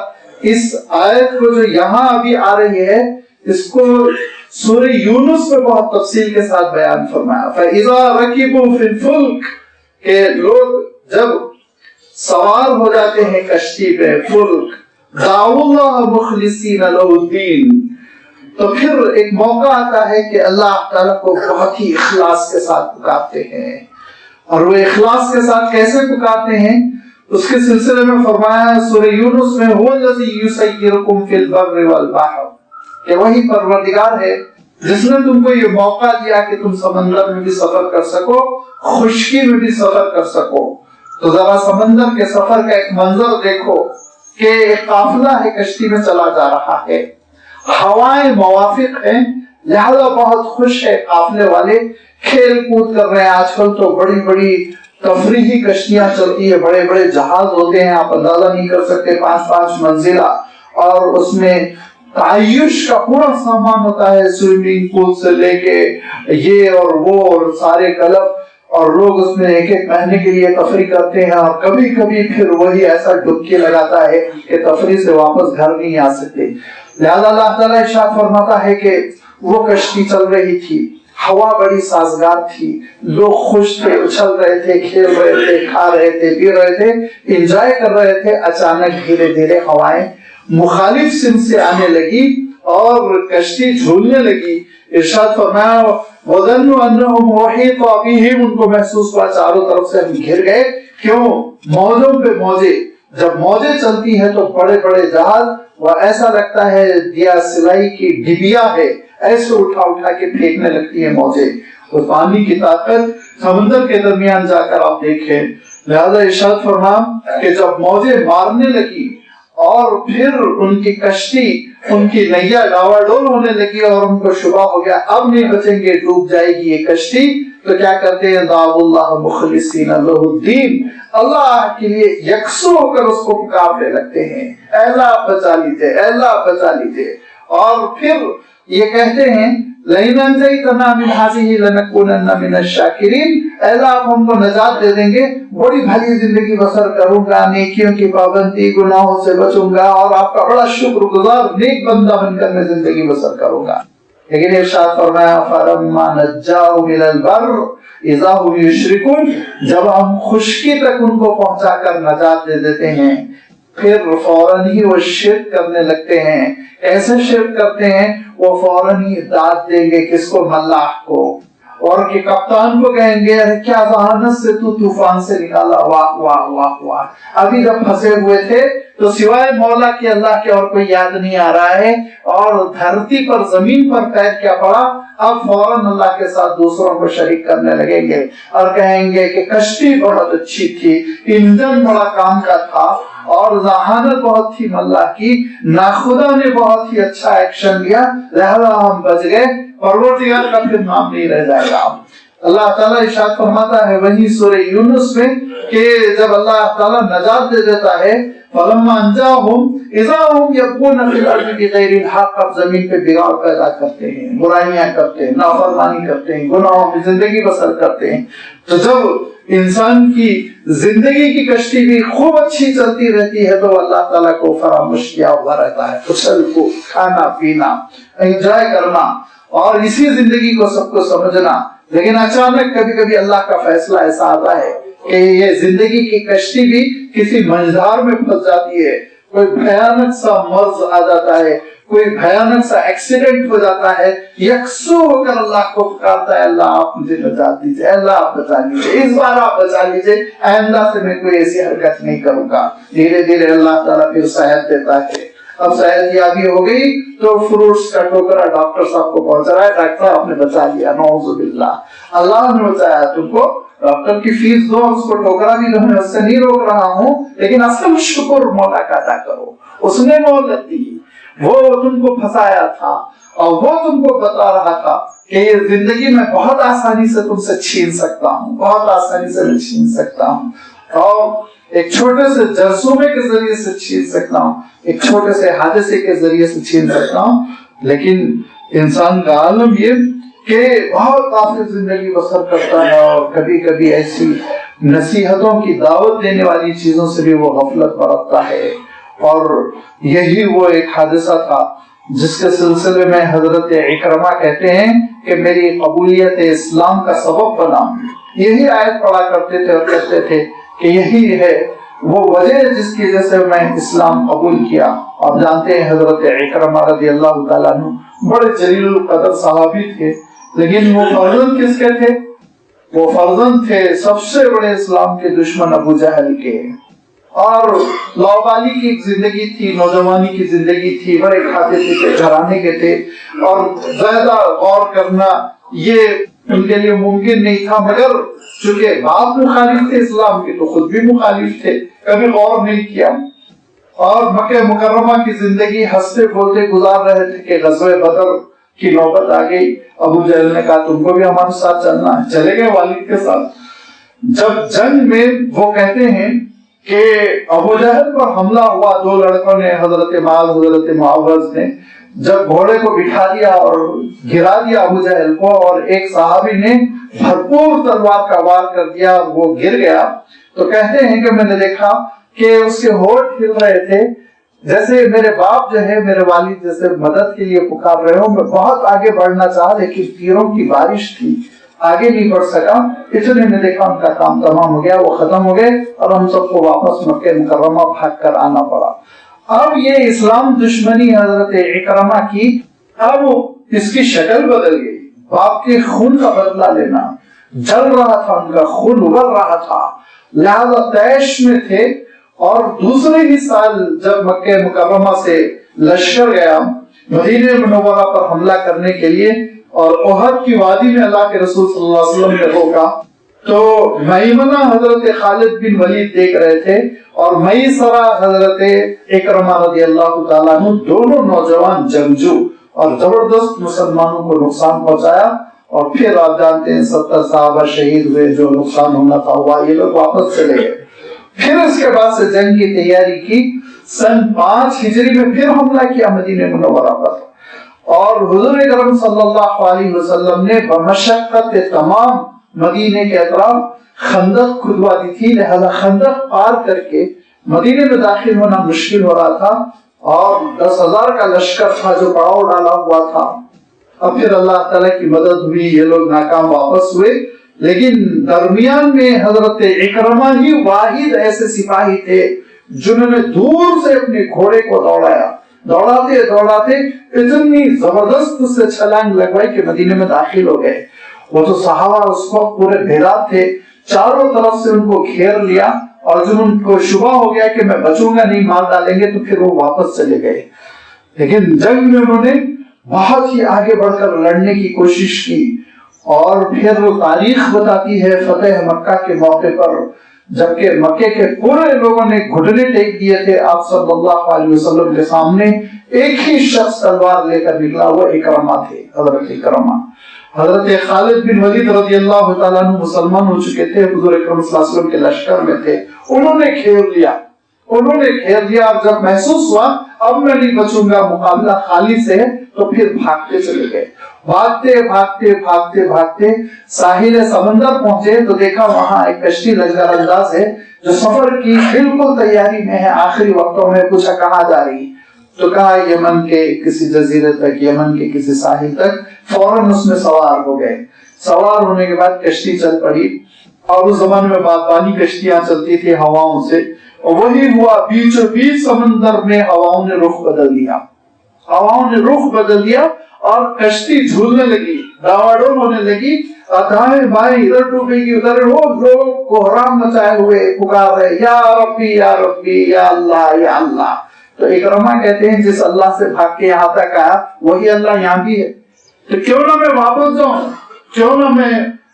اس آیت کو جو یہاں ابھی آ رہی ہے اس کو سورہ یونس میں بہت تفصیل کے ساتھ بیان فرمایا، فَإِذَا رَكِبُوا فِي الْفُلْكِ، کہ لوگ جب سوار ہو جاتے ہیں کشتی پہ، فلک، دعوا اللہ مخلصین لہ الدین، تو پھر ایک موقع آتا ہے کہ اللہ تعالیٰ کو بہت ہی اخلاص کے ساتھ پکارتے ہیں، اور وہ اخلاص کے ساتھ کیسے پکارتے ہیں اس کے سلسلے میں فرمایا ہے سورہ یونس میں، هو الذی یسیرکم فی البر والبحر، کہ وہی پروردگار ہے جس نے تم کو یہ موقع دیا کہ تم سمندر میں بھی سفر کر سکو، خشکی میں بھی سفر کر سکو۔ تو ذرا سمندر کے سفر کا ایک منظر دیکھو کہ ایک قافلہ ہے کشتی میں چلا جا رہا ہے، ہوائیں موافق ہیں، لہذا بہت خوش ہے قافلے والے، کھیل کود کر رہے ہیں۔ آج کل تو بڑی بڑی تفریحی کشتیاں چلتی ہے، بڑے بڑے جہاز ہوتے ہیں، آپ اندازہ نہیں کر سکتے، 5 منزلہ، اور اس میں تعیش کا پورا سامان ہوتا ہے، سوئمنگ پول سے لے کے یہ اور وہ اور سارے کلب، اور لوگ اس میں ایک ایک مہینے کے لیے تفریح کرتے ہیں، اور کبھی کبھی پھر وہی ایسا ڈبکی لگاتا ہے کہ تفریح سے واپس گھر نہیں آ سکتے۔ لہذا اللہ تعالیٰ ارشاد فرماتا ہے کہ وہ کشتی چل رہی تھی، ہوا بڑی سازگار تھی، لوگ خوش تھے، اچھل رہے تھے، کھیل رہے تھے، کھا رہے تھے، پی رہے تھے، انجوائے کر رہے تھے۔ اچانک دھیرے دھیرے ہوائیں مخالف سمت سے آنے لگی اور کشتی جھولنے لگی۔ ارشاد فرمایا وَظَنُّوا أَنَّهُمْ مُحِيطٌ بِهِمْ، ان کو محسوس ہوا چاروں طرف سے ہم گھر گئے۔ کیوں؟ موجوں پہ موجے، جب موجیں چلتی ہیں تو بڑے بڑے جہاز، وہ ایسا لگتا ہے دیا سلائی کی ڈبیا ہے، ایسے اٹھا اٹھا کے پھینکنے لگتی ہیں موجیں۔ اور پانی کی طاقت سمندر کے درمیان جا کر آپ دیکھیں۔ لہذا ارشاد فرمایا کہ جب موجیں مارنے لگی اور پھر ان کی کشتی، ان کی نیا ڈاواڈول ہونے لگی اور ان کو شبہ ہو گیا اب نہیں بچیں گے، ڈوب جائے گی یہ کشتی. تو کیا کرتے ہیں؟ دعوا اللہ مخلصین لہ الدین، اللہ کے لیے یکسو ہو کر اس کو پکارنے لگتے ہیں، اے اللہ بچا لیجیے، اے اللہ بچا لیجیے. اور پھر یہ کہتے ہیں لئن انجیتنا من هذه لنکونن من الشاکرین، اے اللہ آپ ہم کو نجات دے دیں گے، بڑی بھلی زندگی بسر کروں گا، نیکیوں کی پابندی، گناہوں سے بچوں گا اور آپ کا بڑا شکر گزار نیک بندہ بن کر میں زندگی بسر کروں گا. لیکن ارشاد فرمایا فلما نجاهم الى البر اذا هم یشرکون، جب ہم خشکی تک ان کو پہنچا کر نجات دے دیتے ہیں پھر فوراً ہی وہ شرک کرنے لگتے ہیں. ایسے شرک کرتے ہیں وہ فوراً ہی داد دیں گے کس کو؟ ملاح کو، اور کہ کپتان کو کہیں گے ارے کیا ذہانت سے تو طوفان سے نکالا، واہ واہ واہ واہ. ابھی جب پھنسے ہوئے تھے تو سوائے مولا کے اللہ کے اور کوئی یاد نہیں آ رہا ہے، اور دھرتی پر زمین پر پیر کیا پڑا، اب فوراً اللہ کے ساتھ دوسروں کو شریک کرنے لگیں گے اور کہیں گے کہ کشتی بہت اچھی تھی، انجن بڑا کام کا تھا اور ذہانت بہت تھی اللہ کی، ناخدا نے بہت ہی اچھا ایکشن لیا لہذا ہم بچ گئے، پروردگار کا پھر نام نہیں رہ جائے گا. اللہ تعالیٰ ارشاد فرماتا ہے وہی سورہ یونس میں کہ جب اللہ تعالیٰ نجات دے دیتا ہے فلما انجاهم اذا هم يبغون في الارض بغير الحق، اب زمین پہ بگاڑ پیدا کرتے ہیں، برائیاں کرتے ہیں، نافرمانی کرتے ہیں، گناہوں میں زندگی بسر کرتے ہیں. تو جب انسان کی زندگی کی کشتی بھی خوب اچھی چلتی رہتی ہے تو اللہ تعالیٰ کو فراموش کیا ہوا رہتا ہے، اچھل کو کھانا پینا، انجوائے کرنا اور اسی زندگی کو سب کو سمجھنا. لیکن اچانک کبھی کبھی اللہ کا فیصلہ ایسا آتا ہے کہ یہ زندگی کی کشتی بھی کسی منجھار میں پھنس جاتی ہے، کوئی بھیانک سا مرض آ جاتا ہے، کوئی بھیانک سا ایکسیڈنٹ ہو جاتا ہے، یکسو ہو کر اللہ کو پکارتا ہے اللہ آپ مجھے نجات دیجیے، اللہ آپ بچا لیجیے، اس بار آپ بچا لیجیے، آئندہ سے میں کوئی ایسی حرکت نہیں کروں گا. دھیرے دھیرے اللہ تعالیٰ پھر صحت دیتا ہے. اب صحت یابی ہو گئی تو فروٹس کا ٹوکرا ڈاکٹر صاحب کو پہنچ رہا ہے، ڈاکٹر صاحب نے بچا لیا، نعوذ باللہ اللہ نے بچایا تم کو، ڈاکٹر کی فیس دو، اس کو ٹوکرا بھی دو، میں اس سے نہیں روک رہا ہوں، لیکن اصل شکر مولا کا ادا کرو، اس نے مہلت دی، وہ تم کو پھنسایا تھا اور وہ تم کو بتا رہا تھا کہ یہ زندگی میں بہت آسانی سے تم سے چھین سکتا ہوں، بہت آسانی سے میں چھین سکتا ہوں، اور ایک چھوٹے سے جرثومے کے ذریعے سے چھین سکتا ہوں، ایک چھوٹے سے حادثے کے ذریعے سے چھین سکتا ہوں. لیکن انسان کا عالم یہ کہ بہت کافی زندگی بسر کرتا ہے اور کبھی کبھی ایسی نصیحتوں کی دعوت دینے والی چیزوں سے بھی وہ غفلت برتتا ہے. اور یہی وہ ایک حادثہ تھا جس کے سلسلے میں حضرت اکرمہ کہتے ہیں کہ میری قبولیت اسلام کا سبب بنا. یہی آیت پڑھا کرتے تھے اور کہتے تھے کہ یہی ہے وہ وجہ جس کی وجہ سے میں اسلام قبول کیا. آپ جانتے ہیں حضرت اکرمہ رضی اللہ تعالیٰ عنہ بڑے جلیل القدر صحابی تھے، لیکن وہ فرزند کس کے تھے؟ وہ فرزند تھے سب سے بڑے اسلام کے دشمن ابو جہل کے، اور لاوالی کی زندگی تھی، نوجوانی کی زندگی تھی، بڑے کھاتے پیتے گھرانے کے تھے اور زیادہ غور کرنا یہ ان کے لیے ممکن نہیں تھا، مگر چونکہ باپ مخالف تھے اسلام کے تو خود بھی مخالف تھے، کبھی غور نہیں کیا. اور مکہ مکرمہ کی زندگی ہنستے بولتے گزار رہے تھے کہ غزوہ بدر کی نوبت آ گئی. ابو جہل نے کہا تم کو بھی ہمارے ساتھ چلنا ہے، چلے گئے والد کے ساتھ. جب جنگ میں وہ کہتے ہیں کہ ابو جہل پر حملہ ہوا، دو لڑکوں نے، حضرت معاذ حضرت معوذ نے، جب گھوڑے کو بٹھا دیا اور گرا دیا ابو جہل کو، اور ایک صحابی نے بھرپور تلوار کا وار کر دیا، وہ گر گیا. تو کہتے ہیں کہ میں نے دیکھا کہ اس کے ہونٹ ہل رہے تھے جیسے میرے باپ جو ہے، میرے والد جیسے مدد کے لیے پکار رہے ہوں. میں بہت آگے بڑھنا چاہا لیکن تیروں کی بارش تھی، آگے نہیں بڑھ سکا. اتنے میں دیکھا ان کا کام تمام ہو گیا، وہ ختم ہو گئے اور ہم سب کو واپس مکہ مکرمہ بھاگ کر آنا پڑا. اب یہ اسلام دشمنی حضرت اکرمہ کی اب اس کی شکل بدل گئی. باپ کے خون کا بدلہ لینا، جل رہا تھا ان کا خون، ابل رہا تھا، لہذا طیش میں تھے. اور دوسرے ہی سال جب مکہ مکرمہ سے لشکر گیا مدینہ منورہ پر حملہ کرنے کے لیے، اور احد کی وادی میں اللہ کے رسول صلی اللہ علیہ وسلم نے روکا، تو میمنہ حضرت خالد بن ولید دیکھ رہے تھے اور میسرہ حضرت اکرمہ رضی اللہ تعالیٰ عنہ، دونوں نوجوان جنگجو اور زبردست مسلمانوں کو نقصان پہنچایا. اور پھر آپ جانتے ہیں 70 صحابہ شہید ہوئے، جو نقصان ہونا تھا ہوا، یہ لوگ واپس چلے گئے. پھر اس کے بعد سے جنگ کی تیاری کی. سن 5 ہجری میں پھر حملہ کیا مدینہ منورہ پر، اور حضور اکرم صلی اللہ علیہ وسلم نے بمشقت تمام مدینے کے اطراف خندق کھدوا دی تھی، لہذا خندق پار کر کے مدینے میں داخل ہونا مشکل ہو رہا تھا، اور 10,000 کا لشکر تھا جو پڑاؤ ڈالا ہوا تھا. اب پھر اللہ تعالیٰ کی مدد ہوئی، یہ لوگ ناکام واپس ہوئے. لیکن درمیان میں حضرت اکرمہ ہی واحد ایسے سپاہی تھے جنہوں نے دور سے اپنے گھوڑے کو دوڑایا، دوڑاتے دوڑاتے اتنی زبردست سے چھلانگ لگوائی کہ مدینے میں داخل ہو گئے. وہ تو صحابہ اس وقت پورے بیدار تھے، چاروں طرف سے ان کو گھیر لیا، اور جب ان کو شبہ ہو گیا کہ میں بچوں گا نہیں، مار ڈالیں گے، تو پھر وہ واپس چلے گئے. لیکن جنگ میں انہوں نے بہت ہی آگے بڑھ کر لڑنے کی کوشش کی. اور پھر وہ تاریخ بتاتی ہے فتح مکہ کے موقع پر، جبکہ مکے کے پورے لوگوں نے گھٹنے ٹیک دیے تھے آپ صلی اللہ علیہ وسلم کے سامنے، ایک ہی شخص تلوار لے کر نکلا، وہ اکرمہ تھے، حضرت اکرمہ. حضرت خالد بن ولید رضی اللہ تعالیٰ عنہ مسلمان ہو چکے تھے، حضور اکرم صلی اللہ علیہ وسلم کے لشکر میں تھے. انہوں نے گھیر لیا، اور جب محسوس ہوا اب میں نہیں بچوں گا، مقابلہ خالی سے ہے، تو پھر بھاگتے چلے گئے. بھاگتے بھاگتے بھاگتے بھاگتے ساحل سمندر پہنچے تو دیکھا وہاں ایک کشتی لشکر انداز ہے جو سفر کی بالکل تیاری میں ہے. آخری وقتوں میں پوچھا کہاں جا رہی؟ تو کہا یمن کے کسی جزیرے تک، یمن کے کسی ساحل تک. فوراً اس میں سوار ہو گئے. سوار ہونے کے بعد کشتی چل پڑی، اور اس زمانے میں بادبانی کشتیاں چلتی تھی ہواؤں سے، اور وہی ہوا بیچوں بیچ سمندر میں ہواؤں نے رخ بدل دیا، اور کشتی جھولنے لگی، ڈاواڈول ہونے لگی، دائیں بائیں ادھر ڈوبے گی ادھر. وہ لوگ کوہرام مچائے ہوئے پکار رہے یا ربی یا ربی، یا اللہ یا اللہ. تو اکرمہ کہتے ہیں جس اللہ سے بھاگ کے یہاں تک آیا وہی اللہ یہاں بھی ہے، تو کیوں نہ میں واپس جاؤں، کیوں نہ میں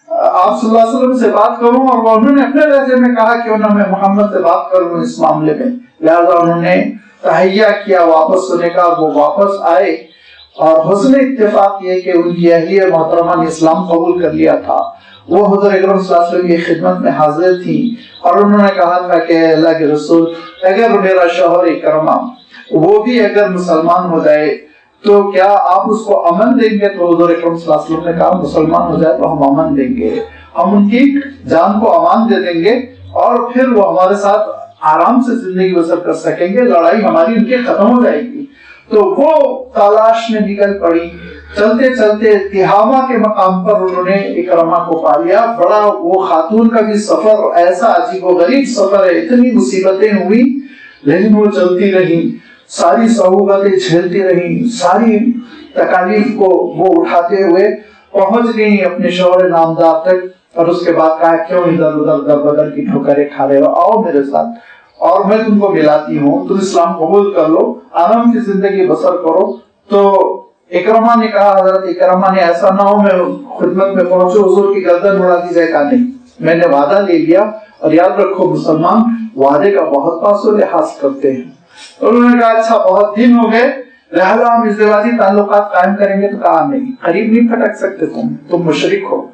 آپ صلی اللہ علیہ وسلم سے بات کروں. اور انہوں نے اپنے لہجے میں کہا کیوں نہ میں محمد سے بات کروں اس معاملے میں. لہذا انہوں نے تہیہ کیا واپس ہونے کا. وہ واپس آئے، اور حسن اتفاق یہ کہ ان کی اہلیہ محترمہ نے اسلام قبول کر لیا تھا. وہ حضور اکرم صلی اللہ علیہ وسلم کی خدمت میں حاضر تھی، اور انہوں نے کہا تھا کہ اللہ کے رسول، اگر میرا شوہر اکرمہ وہ بھی اگر مسلمان ہو جائے تو کیا آپ اس کو امن دیں گے؟ تو حضور اکرم صلی اللہ علیہ وسلم نے کہا مسلمان ہو جائے تو ہم امن دیں گے، ہم ان کی جان کو امان دے دیں گے، اور پھر وہ ہمارے ساتھ آرام سے زندگی بسر کر سکیں گے، لڑائی ہماری ان کی ختم ہو جائے گی. تو وہ تلاش میں نکل پڑی. چلتے چلتے تہامہ کے مقام پر انہوں نے اکرمہ کو پا لیا. بڑا وہ خاتون کا بھی سفر ایسا عجیب و غریب سفر ہے، اتنی مصیبتیں ہوئی، لیکن وہ چلتی رہی، ساری صعوبتیں جھیلتی رہی، ساری تکالیف کو وہ اٹھاتے ہوئے پہنچ گئی اپنے شوہر نامدار تک. اور اس کے بعد کہا کیوں ادھر ادھر در بدر کی ٹھوکریں کھا رہے ہو، آؤ میرے ساتھ اور میں تم کو ملاتی ہوں، تم اسلام قبول کر لو، آرام کی زندگی بسر کرو. تو اکرمہ نے کہا، حضرت اکرمہ نے، ایسا نہ ہو میں خدمت میں پہنچو حضور کی گردن اڑا دی جائے. کہا نہیں، میں نے وعدہ لے لیا، اور یاد رکھو مسلمان وعدے کا بہت پاس و لحاظ کرتے ہیں. انہوں نے کہا اچھا بہت دن ہو گئے، لہذا ہم ازدواجی تعلقات قائم کریں گے. تو کہا نہیں، قریب نہیں پھٹک سکتے، تم مشرک ہو.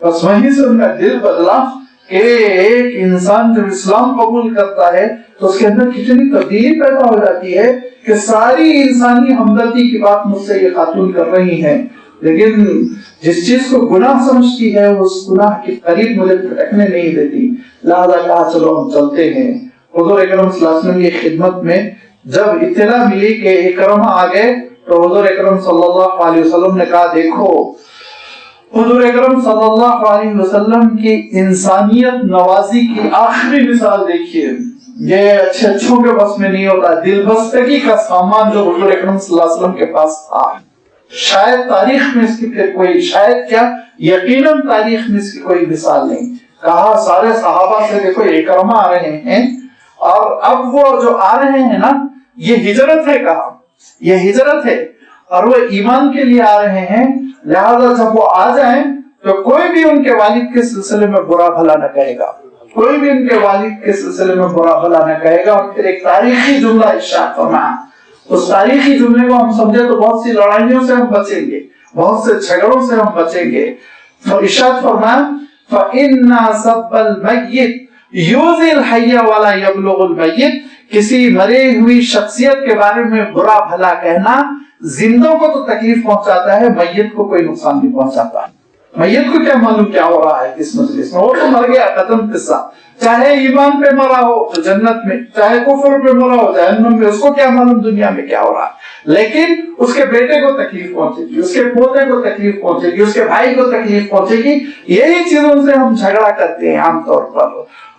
بس وہیں سے ان کا دل بدلا کہ ایک انسان جب اسلام قبول کرتا ہے تو اس کے اندر کتنی تبدیلی پیدا ہو جاتی ہے کہ ساری انسانی ہمدردی کی بات مجھ سے یہ خاتون کر رہی ہیں، لیکن جس چیز کو گناہ سمجھتی ہے اس گناہ کے قریب مجھے پھٹکنے نہیں دیتی. لہذا کہا چلو ہم چلتے ہیں. حضور اکرم صلی اللہ علیہ وسلم کی خدمت میں جب اطلاع ملی کہ اکرمہ آ گئے تو حضور اکرم صلی اللہ علیہ وسلم نے کہا دیکھو، حضور اکرم صلی اللہ علیہ وسلم کی انسانیت نوازی کی آخری مثال دیکھیے. یہ اچھے اچھوں کے بس میں نہیں ہوتا، دل بستگی کا سامان جو حضور اکرم صلی اللہ علیہ وسلم کے پاس تھا. شاید تاریخ میں اس کی پھر کوئی، شاید کیا یقیناً تاریخ میں اس کی کوئی مثال نہیں. کہا سارے صحابہ سے دیکھو اکرمہ آ رہے ہیں، اور اب وہ جو آ رہے ہیں نا یہ ہجرت ہے. کہا یہ ہجرت ہے، اور وہ ایمان کے لیے آ رہے ہیں. لہذا جب وہ آ جائیں تو کوئی بھی ان کے والد کے سلسلے میں برا بھلا نہ کہے گا، کوئی بھی ان کے والد کے سلسلے میں برا بھلا نہ کہے گا۔ اور پھر ایک تاریخی جملہ ارشاد فرمایا، اس تاریخی جملے کو ہم سمجھے تو بہت سی لڑائیوں سے ہم بچیں گے، بہت سے جھگڑوں سے ہم بچیں گے۔ ارشاد فرمایا فَإِنَّا سَبَّ الْمَيِّتِ یُؤْذِي الْحَيَّ وَلَا يَبْلُغُ الْمَيِّتِ، کسی مرے ہوئی شخصیت کے بارے میں برا بھلا کہنا زندوں کو تو تکلیف پہنچاتا ہے، میت کو کوئی نقصان نہیں پہنچاتا۔ میت کو کیا معلوم کیا ہو رہا ہے اس مجلس میں، وہ تو مر گیا، ختم قصہ۔ چاہے ایمان پہ مرا ہو تو جنت میں، چاہے کفر پہ مرا ہو جہنم میں، اس کو کیا معلوم دنیا میں کیا ہو رہا ہے۔ لیکن اس کے بیٹے کو تکلیف پہنچے گی، اس کے پوتے کو تکلیف پہنچے گی، اس کے بھائی کو تکلیف پہنچے گی۔ یہی چیزوں سے ہم جھگڑا کرتے ہیں عام طور پر۔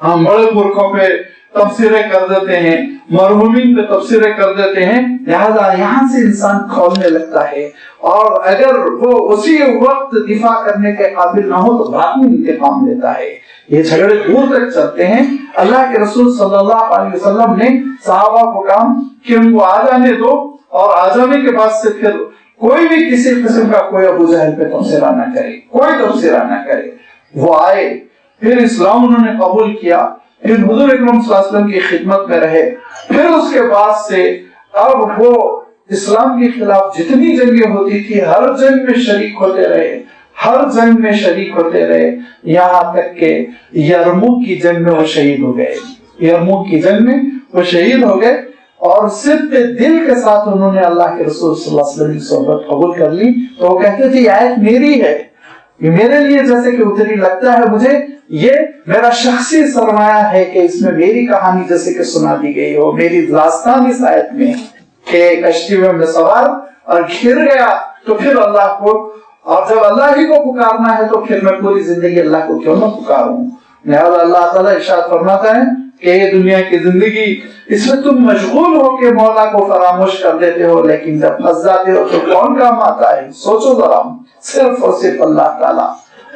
ہم بڑے پرکھوں پہ تبصرے کر دیتے ہیں، مرحومین پہ تبصرے کر دیتے ہیں، لہذا یہاں سے انسان کھولنے لگتا ہے، اور اگر وہ اسی وقت دفاع کرنے کے قابل نہ ہو تو بعد میں انتقام لیتا ہے۔ یہ جھگڑے دور تک چلتے ہیں۔ اللہ کے رسول صلی اللہ علیہ وسلم نے صحابہ کو کہا کہ ان کو آ جانے دو، اور آ جانے کے بعد سے پھر کوئی بھی کسی قسم کا کوئی ابو جہل پہ تبصرہ نہ کرے، کوئی تبصرہ نہ کرے۔ وہ آئے، پھر اسلام انہوں نے قبول کیا، پھر حضور اکرم صلی اللہ علیہ وسلم کی خدمت میں رہے، پھر اس کے بعد سے اب وہ اسلام کے خلاف جتنی جنگیں ہوتی تھی ہر جنگ میں شریک ہوتے رہے، ہر جنگ میں شریک ہوتے رہے، یہاں تک کہ یرموک کی جنگ میں وہ شہید ہو گئے۔ یرموک کی جنگ میں وہ شہید ہو گئے، اور صرف دل کے ساتھ انہوں نے اللہ کے رسول صلی اللہ علیہ وسلم کی صحبت قبول کر لی۔ تو وہ کہتے تھے یہ آیت میری ہے، یہ میرے لیے جیسے کہ اتری، لگتا ہے مجھے یہ میرا شخصی سرمایہ ہے کہ اس میں میری کہانی جیسے کہ سنا دی گئی ہو، میری داستان اس آیت میں کہ کشتی میں سوار اور گر گیا، تو پھر اللہ کو، اور جب اللہ ہی کو پکارنا ہے تو پھر میں پوری زندگی اللہ کو کیوں نہ پکاروں۔ لہذا اللہ تعالیٰ ارشاد فرماتا ہے کہ یہ دنیا کی زندگی، اس میں تم مشغول ہو کے مولا کو فراموش کر دیتے ہو، لیکن جب پھنس جاتے ہو تو کون کام آتا ہے؟ سوچو ذرا، صرف اور صرف اللہ تعالیٰ۔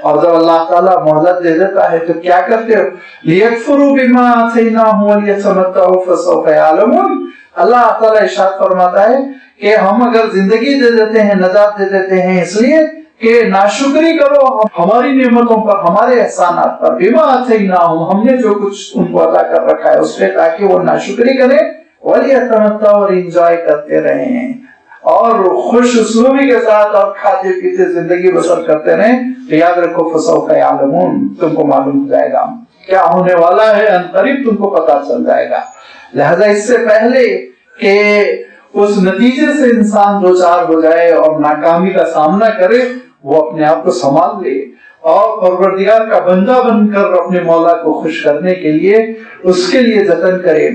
اور جب اللہ تعالیٰ مہلت دے دیتا ہے تو کیا کرتے ہو؟ لِيَكْفُرُوا بِمَا آتَيْنَاهُمْ وَلِيَتَمَتَّعُوا فَسَوْفَ يَعْلَمُونَ۔ اللہ تعالیٰ ارشاد فرماتا ہے کہ ہم اگر زندگی دے دیتے ہیں، نجات دے دیتے ہیں، اس لیے کہ ناشکری کرو ہماری نعمتوں پر، ہمارے احسانات پر، بِمَا آتَيْنَاهُمْ، ہم نے جو کچھ ان کو عطا کر رکھا ہے اس پہ، تاکہ وہ ناشکری کریں، وَلِيَتَمَتَّعُوا، اور انجوائے کرتے رہیں اور خوش اسلوبی کے ساتھ اور کھاتے پیتے زندگی بسر کرتے رہیں، تو یاد رکھو فسوف یعلمون، تم کو معلوم ہو جائے گا کیا ہونے والا ہے، ان قریب تم کو پتا چل جائے گا۔ لہذا اس سے پہلے کہ اس نتیجے سے انسان دو چار ہو جائے اور ناکامی کا سامنا کرے، وہ اپنے آپ کو سنبھال لے اور پروردگار کا بندہ بن کر اپنے مولا کو خوش کرنے کے لیے اس کے لیے جتن کرے۔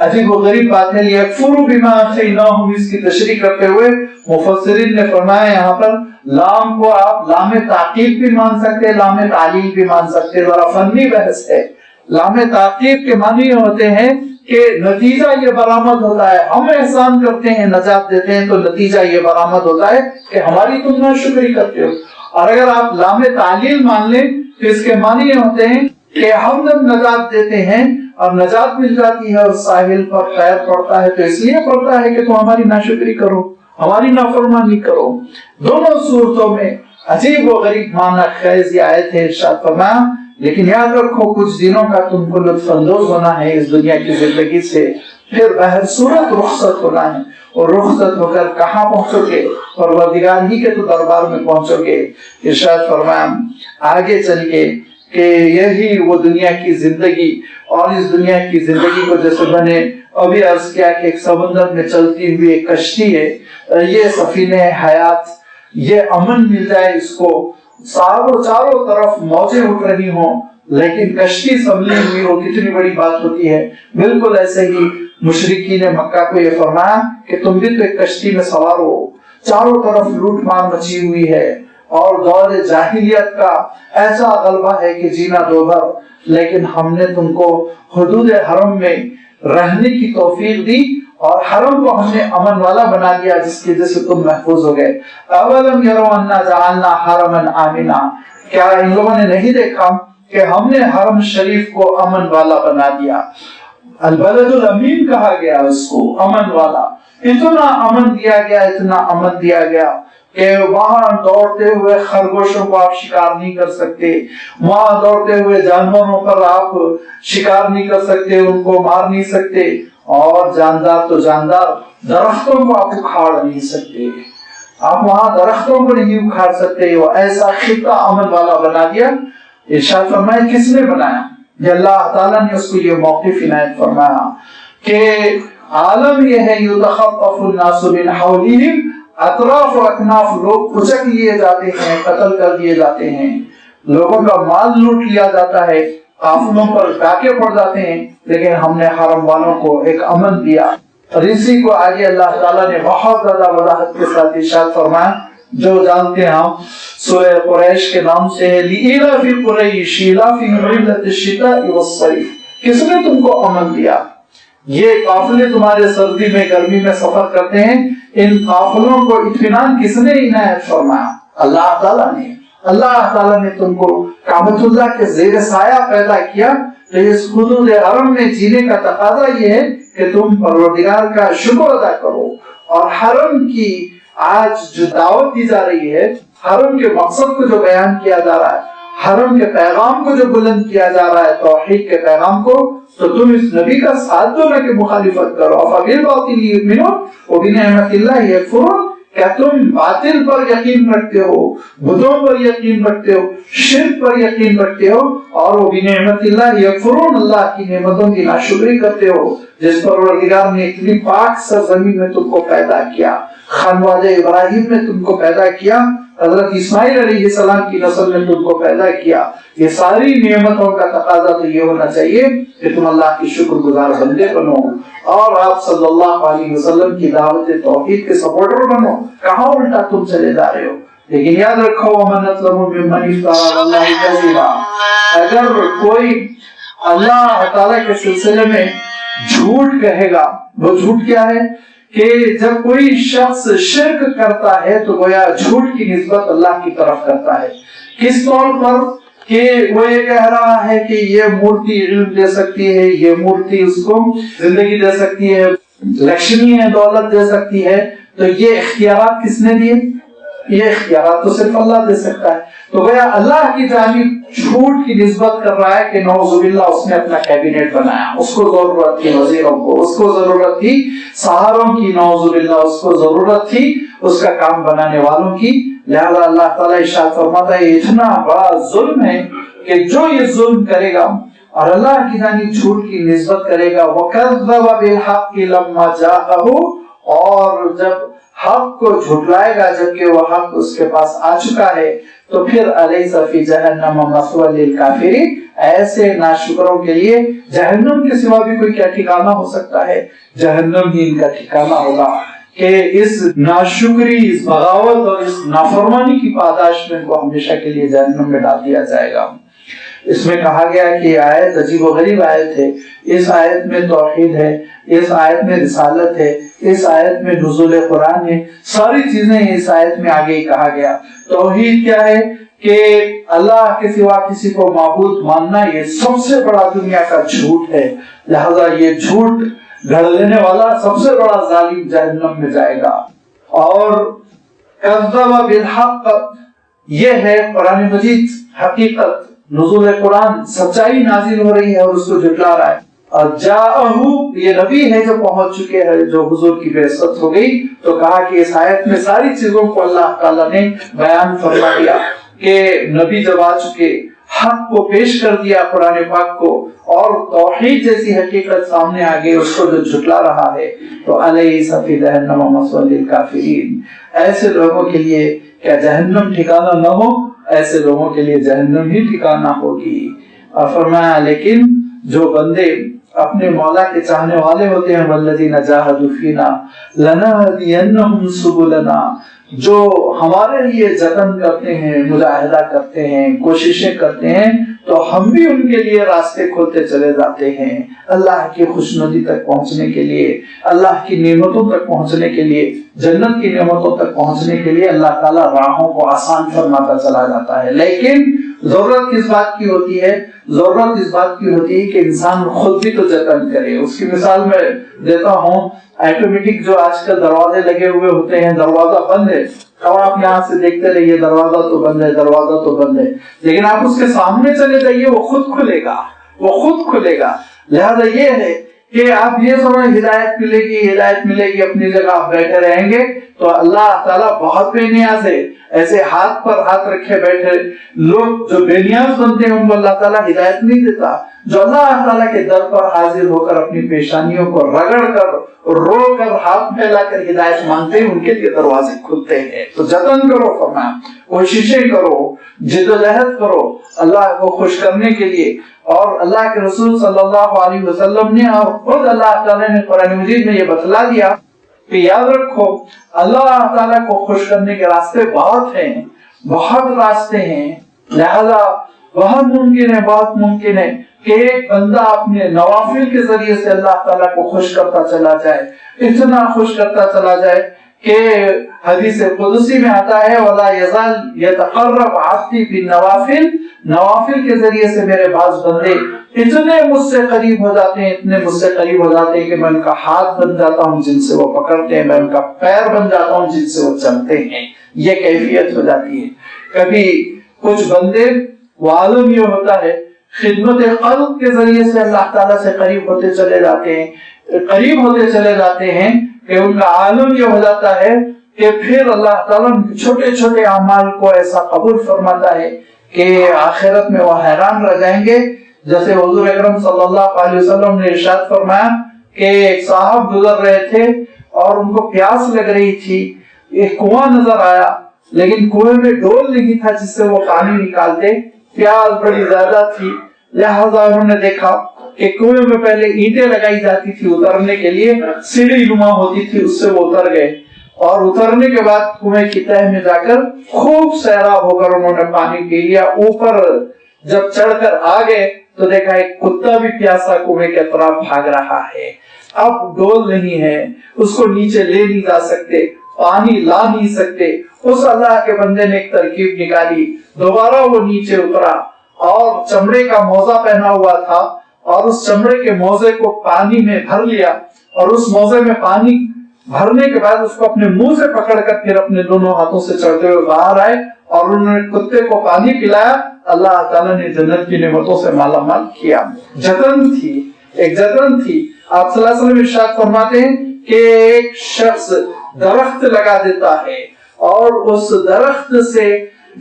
عجیب و غریب بات ہے، لیکفروا بما آتیناہم، اس کی تشریح کرتے ہوئے مفسرین نے فرمایا یہاں پر لام کو آپ لام تعقیب بھی مان سکتے، لام تعلیل بھی مان سکتے، ذرا فنی بحث ہے۔ لام تعقیب کے معنی ہوتے ہیں کہ نتیجہ یہ برآمد ہوتا ہے، ہم احسان کرتے ہیں، نجات دیتے ہیں، تو نتیجہ یہ برآمد ہوتا ہے کہ ہماری تم ناشکری کرتے ہو۔ اور اگر آپ لام تعلیل مان لیں تو اس کے معنی یہ ہوتے ہیں کہ ہم جب نجات دیتے ہیں اور نجات مل جاتی ہے اور ساحل پر خیر پڑتا ہے تو اس لیے پڑتا ہے کہ تم ہماری ناشکری کرو، ہماری نافرمانی کرو۔ دونوں صورتوں میں عجیب و غریب معنی خیز یہ آیت ہے، ارشاد فرمایا لیکن یاد رکھو کچھ دنوں کا تم کو لطف اندوز ہونا ہے اس دنیا کی زندگی سے، پھر بہر صورت رخصت ہونا ہے، اور رخصت ہو کر کہاں پہنچو گے؟ پروردگار ہی کے تو دربار میں پہنچو گے۔ ارشاد فرمایا آگے چل کے کہ یہی وہ دنیا کی زندگی، اور اس دنیا کی زندگی کو جیسے میں نے ابھی عرض کیا کہ ایک سمندر میں چلتی ہوئی ایک کشتی ہے، یہ سفینہ حیات، یہ امن مل جائے اس کو، چاروں طرف موجیں اٹھ رہی ہوں لیکن کشتی سنبھلی ہوئی ہو، کتنی بڑی بات ہوتی ہے۔ بالکل ایسے ہی مشرکین مکہ کو یہ فرمایا کہ تم بھی تو ایک کشتی میں سوار ہو، چاروں طرف لوٹ مار مچی ہوئی ہے اور دور جاہلیت کا ایسا غلبہ ہے کہ جینا دو بھر، لیکن ہم نے تم کو حدود حرم میں رہنے کی توفیق دی اور حرم کو ہم نے امن والا بنا دیا جس کی وجہ سے تم محفوظ ہو گئے۔ اولم یروا انا جعلنا حرما آمنا، کیا ان لوگوں نے نہیں دیکھا کہ ہم نے حرم شریف کو امن والا بنا دیا؟ البلد الامین کہا گیا اس کو، امن والا، اتنا امن دیا گیا، اتنا امن دیا گیا۔ کہ وہاں دوڑتے ہوئے خرگوشوں کو آپ شکار نہیں کر سکتے، وہاں دوڑتے ہوئے جانوروں پر آپ شکار نہیں کر سکتے، ان کو مار نہیں سکتے، اور جاندار تو جاندار، درختوں کو آپ اکھاڑ نہیں سکتے، آپ وہاں درختوں کو نہیں اکھاڑ سکتے۔ وہ ایسا خطہ عمل والا بنا دیا۔ ارشاد فرمایا کس نے بنایا؟ یہ اللہ تعالیٰ نے اس کو یہ موقف عنایت فرمایا کہ عالم یہ ہے یتخطف الناس من حولہم، اطراف و اکناف لوگ اچک لیے جاتے ہیں، قتل کر دیے جاتے ہیں، لوگوں کا مال لوٹ لیا جاتا ہے، قافلوں پر ڈاکے پڑ جاتے ہیں، لیکن ہم نے حرم والوں کو ایک امن دیا۔ اور اسی کو آگے اللہ تعالیٰ نے بہت زیادہ وضاحت کے ساتھ ارشاد فرمایا، جو جانتے ہیں ہم سورہ قریش کے نام سے ہے، لِإِلَافِ قُرَيْشِ إِلَافِهِمْ رِحْلَةَ الشِّتَاءِ وَالصَّيْفِ، کس نے تم کو امن دیا؟ یہ قافلے تمہارے سردی میں گرمی میں سفر کرتے ہیں، ان قافلوں کو اطمینان کس نے عنایت فرمایا؟ اللہ تعالیٰ نے۔ اللہ تعالیٰ نے تم کو کعبۃ اللہ کے زیر سایہ پیدا کیا، تو اس حدود حرم میں جینے کا تقاضا یہ ہے کہ تم پروردگار کا شکر ادا کرو۔ اور حرم کی آج جو دعوت دی جا رہی ہے، حرم کے مقصد کو جو بیان کیا جا رہا ہے، حرم کے پیغام کو جو بلند کیا جا رہا ہے، توحید کے پیغام کو، تو تم اس نبی کا ساتھ دو، نہ کہ مخالفت کرو۔ أَفَبِالْبَاطِلِ يُؤْمِنُونَ وَبِنِعْمَةِ اللَّهِ يَكْفُرُونَ، کیا تم باطل پر یقین رکھتے ہو، بتوں پر یقین رکھتے ہو، شرک پر یقین رکھتے ہو، اور وہ بِنِعْمَةِ اللَّهِ يَكْفُرُونَ، اللہ کی نعمتوں کی ناشکری کرتے ہو، جس پروردگار نے اتنی پاک سرزمین میں تم کو پیدا کیا، خانواد ابراہیم میں تم کو پیدا کیا، حضرت اسماعیل علیہ السلام کی نسل میں تم کو پیدا کیا۔ یہ ساری نعمتوں کا تقاضا تو یہ ہونا چاہیے کہ تم اللہ کی شکر گزار بندے بنو، اور آپ صلی اللہ علیہ وسلم کی دعوت توحید کے سپورٹر بنو۔ کہاں الٹا تم چلے جا رہے ہو؟ لیکن یاد رکھو وَمَنْ أَظْلَمُ مِمَّنِ افْتَرَىٰ عَلَى اللَّهِ كَذِبًا، اگر کوئی اللہ تعالیٰ کے سلسلے میں جھوٹ کہے گا، وہ جھوٹ کیا ہے کہ جب کوئی شخص شرک کرتا ہے تو گویا جھوٹ کی نسبت اللہ کی طرف کرتا ہے۔ کس طور پر؟ کہ وہ یہ کہہ رہا ہے کہ یہ مورتی علم دے سکتی ہے، یہ مورتی اس کو زندگی دے سکتی ہے، لکشمی ہے، دولت دے سکتی ہے، تو یہ اختیارات کس نے دیے؟ یہ اختیارات تو صرف اللہ دے سکتا ہے۔ تو گویا اللہ کی جانب جھوٹ کی نسبت کر رہا ہے کہ نعوذ باللہ اس نے اپنا کیبنٹ بنایا، اس کو ضرورت تھی وزیروں کو، اس کو ضرورت تھی سہاروں کی، نعوذ باللہ اس کو ضرورت تھی اس کا کام بنانے والوں کی۔ لہذا اللہ تعالیٰ ارشاد فرماتا ہے یہ اتنا بڑا ظلم ہے کہ جو یہ ظلم کرے گا اور اللہ کی جانب جھوٹ کی نسبت کرے گا، وَكَذَّبَ بِالْحَقِّ لَمَّا جَاءَهُ، اور جب حق کو جھٹلائے گا جبکہ وہ حق اس کے پاس آ چکا ہے، تو پھر أَلَيْسَ فِي جَهَنَّمَ مَثْوًى لِلْكَافِرِينَ، ایسے ناشکروں کے لیے جہنم کے سوا بھی کوئی کیا ٹھکانہ ہو سکتا ہے؟ جہنم ہی ان کا ٹھکانہ ہوگا کہ اس ناشکری، اس بغاوت اور اس نافرمانی کی پاداش میں ان کو ہمیشہ کے لیے جہنم میں ڈال دیا جائے گا۔ اس میں کہا گیا کہ یہ آیت عجیب و غریب آیت ہے، اس آیت میں توحید ہے، اس آیت میں رسالت ہے، اس آیت میں نزول قرآن ہے، ساری چیزیں اس آیت میں آگے ہی کہا گیا۔ توحید کیا ہے؟ کہ اللہ کے سوا کسی کو معبود ماننا یہ سب سے بڑا دنیا کا جھوٹ ہے، لہذا یہ جھوٹ گھڑ لینے والا سب سے بڑا ظالم جہنم میں جائے گا۔ اور کذب بالحق، یہ ہے قرآن مجید حقیقت، نزول قرآن سچائی نازل ہو رہی ہے اور اس کو جھٹلا رہا ہے۔ اور جاءہ، یہ نبی ہے جو پہنچ چکے ہیں، جو حضور کی بعثت ہو گئی، تو کہا کہ اس آیت میں ساری چیزوں کو اللہ تعالیٰ نے بیان فرما دیا کہ نبی جب آ چکے، حق کو پیش کر دیا قرآن پاک کو، اور توحید جیسی حقیقت سامنے آ گئی، اس کو جو جھٹلا رہا ہے، تو أَلَيْسَ فِي جَهَنَّمَ مَثْوًى لِلْكَافِرِينَ، ایسے لوگوں کے لیے کیا جہنم ٹھکانہ نہ ہو؟ ایسے لوگوں کے لیے جہنم ہی ٹھکانہ ہوگی۔ اور فرمایا لیکن جو بندے اپنے مولا کے چاہنے والے ہوتے ہیں، وَالَّذِينَ جَاهَدُوا فِينَا لَنَهْدِيَنَّهُمْ سُبُلَنَا، جو ہمارے لیے جتن کرتے ہیں، مجاہدہ کرتے ہیں، کوششیں کرتے ہیں، تو ہم بھی ان کے لیے راستے کھولتے چلے جاتے ہیں، اللہ کی خوشنودی تک پہنچنے کے لیے، اللہ کی نعمتوں تک پہنچنے کے لیے۔ جنت کی نعمتوں تک پہنچنے کے لیے اللہ تعالیٰ راہوں کو آسان فرماتا چلا جاتا ہے. لیکن ضرورت کس بات کی ہوتی ہے؟ ضرورت اس بات کی ہوتی ہے کہ انسان خود بھی تو جتن کرے. اس کی مثال میں دیتا ہوں، آٹومیٹک جو آج کل دروازے لگے ہوئے ہوتے ہیں، دروازہ بند ہے، اب آپ یہاں سے دیکھتے رہیے دروازہ تو بند ہے، دروازہ تو بند ہے، لیکن آپ اس کے سامنے چلے جائیے، وہ خود کھلے گا، وہ خود کھلے گا. لہذا یہ ہے کہ آپ یہ سمجھ ہدایت ملے گی، ہدایت ملے گی، اپنی جگہ آپ بیٹھے رہیں گے تو اللہ تعالیٰ بہت بے نیاز ہے. ایسے ہاتھ پر ہاتھ رکھے بیٹھے لوگ جو بے نیاز بنتے ہیں ان کو اللہ تعالیٰ ہدایت نہیں دیتا. جو اللہ تعالیٰ کے در پر حاضر ہو کر اپنی پیشانیوں کو رگڑ کر رو کر ہاتھ پھیلا کر ہدایت مانگتے ہیں ان کے لیے دروازے کھلتے ہیں. تو جتن کرو، فرمایا کوششیں کرو، جدوجہد کرو اللہ کو خوش کرنے کے لیے. اور اللہ کے رسول صلی اللہ علیہ وسلم نے اور خود اللہ تعالیٰ نے قرآن مجید میں یہ بتلا دیا کہ یاد رکھو اللہ تعالیٰ کو خوش کرنے کے راستے بہت ہیں، بہت راستے ہیں. لہذا بہت ممکن ہے کہ ایک بندہ اپنے نوافل کے ذریعے سے اللہ تعالیٰ کو خوش کرتا چلا جائے، اتنا خوش کرتا چلا جائے کہ حدیث قدسی میں آتا ہے وَلَا يَزَالْ يَتَقَرَّبُ عَبْدِي بِالنَّوَافِلِ، نوافل کے ذریعے سے میرے بعض بندے اتنے مجھ سے قریب ہو جاتے ہیں، اتنے مجھ سے قریب ہو جاتے ہیں کہ میں ان کا ہاتھ بن جاتا ہوں جن سے وہ پکڑتے ہیں، میں ان کا پیر بن جاتا ہوں جن سے وہ چلتے ہیں. یہ کیفیت ہو جاتی ہے. کبھی کچھ بندے وہ عالم یہ ہوتا ہے خدمت قلب کے ذریعے سے اللہ تعالیٰ سے قریب ہوتے چلے جاتے ہیں کہ ان کا عالم یہ ہو جاتا ہے کہ پھر اللہ تعالیٰ چھوٹے چھوٹے اعمال کو ایسا قبول فرماتا ہے کہ آخرت میں وہ حیران رہ جائیں گے. جیسے حضور اکرم صلی اللہ علیہ وسلم نے ارشاد فرمایا کہ ایک صاحب گزر رہے تھے اور ان کو پیاس لگ رہی تھی، ایک کنواں نظر آیا لیکن کنویں میں ڈول نہیں تھا جس سے وہ پانی نکالتے، پیاس بڑی زیادہ تھی. لہذا انہوں نے دیکھا کہ کنویں میں پہلے اینٹیں لگائی جاتی تھی اترنے کے لیے، سیڑھی نما ہوتی تھی، اس سے وہ اتر گئے اور اترنے کے بعد کنویں کی تہہ میں جا کر خوب سیراب ہو کر انہوں نے پانی پی لیا. اوپر جب چڑھ کر آ گئے تو دیکھا ایک کتا بھی پیاسا کنویں کے طرف بھاگ رہا ہے. اب ڈول نہیں ہے، اس کو نیچے لے نہیں جا سکتے، پانی لا نہیں سکتے. اس اللہ کے بندے نے ایک ترکیب نکالی، دوبارہ وہ نیچے اترا اور چمڑے کا موزہ پہنا ہوا تھا اور اس چمڑے کے موزے کو پانی میں بھر لیا اور اس موزے میں پانی بھرنے کے بعد اس کو اپنے منہ سے پکڑ کر پھر اپنے دونوں ہاتھوں سے چڑھتے ہوئے باہر آئے اور انہوں نے کتے کو پانی پلایا. اللہ تعالیٰ نے جنت کی نعمتوں سے مالا مال کیا. جتن تھی، ایک جتن تھی. آپ صلی اللہ علیہ وسلم ارشاد فرماتے ہیں کہ ایک شخص درخت لگا دیتا ہے اور اس درخت سے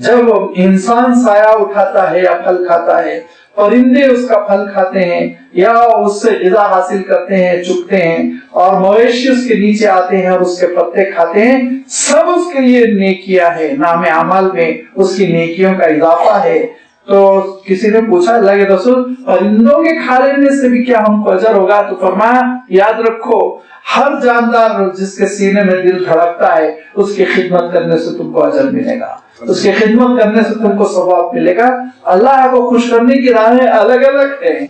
جب انسان سایہ اٹھاتا ہے یا پھل کھاتا ہے، پرندے اس کا پھل کھاتے ہیں یا اس سے غذا حاصل کرتے ہیں، چگتے ہیں، اور مویشی اس کے نیچے آتے ہیں اور اس کے پتے کھاتے ہیں، سب اس کے لیے نیکیاں ہے، نام اعمال میں اس کی نیکیوں کا اضافہ ہے. تو کسی نے پوچھا اللہ کے رسول پرندوں کے کھا لینے سے بھی کیا ہم کو اجر ہوگا؟ تو فرمایا یاد رکھو ہر جاندار جس کے سینے میں دل دھڑکتا ہے اس کی خدمت کرنے سے تم کو اجر ملے گا، اس کی خدمت کرنے سے تم کو ثواب ملے گا. اللہ کو خوش کرنے کی راہیں الگ الگ ہیں.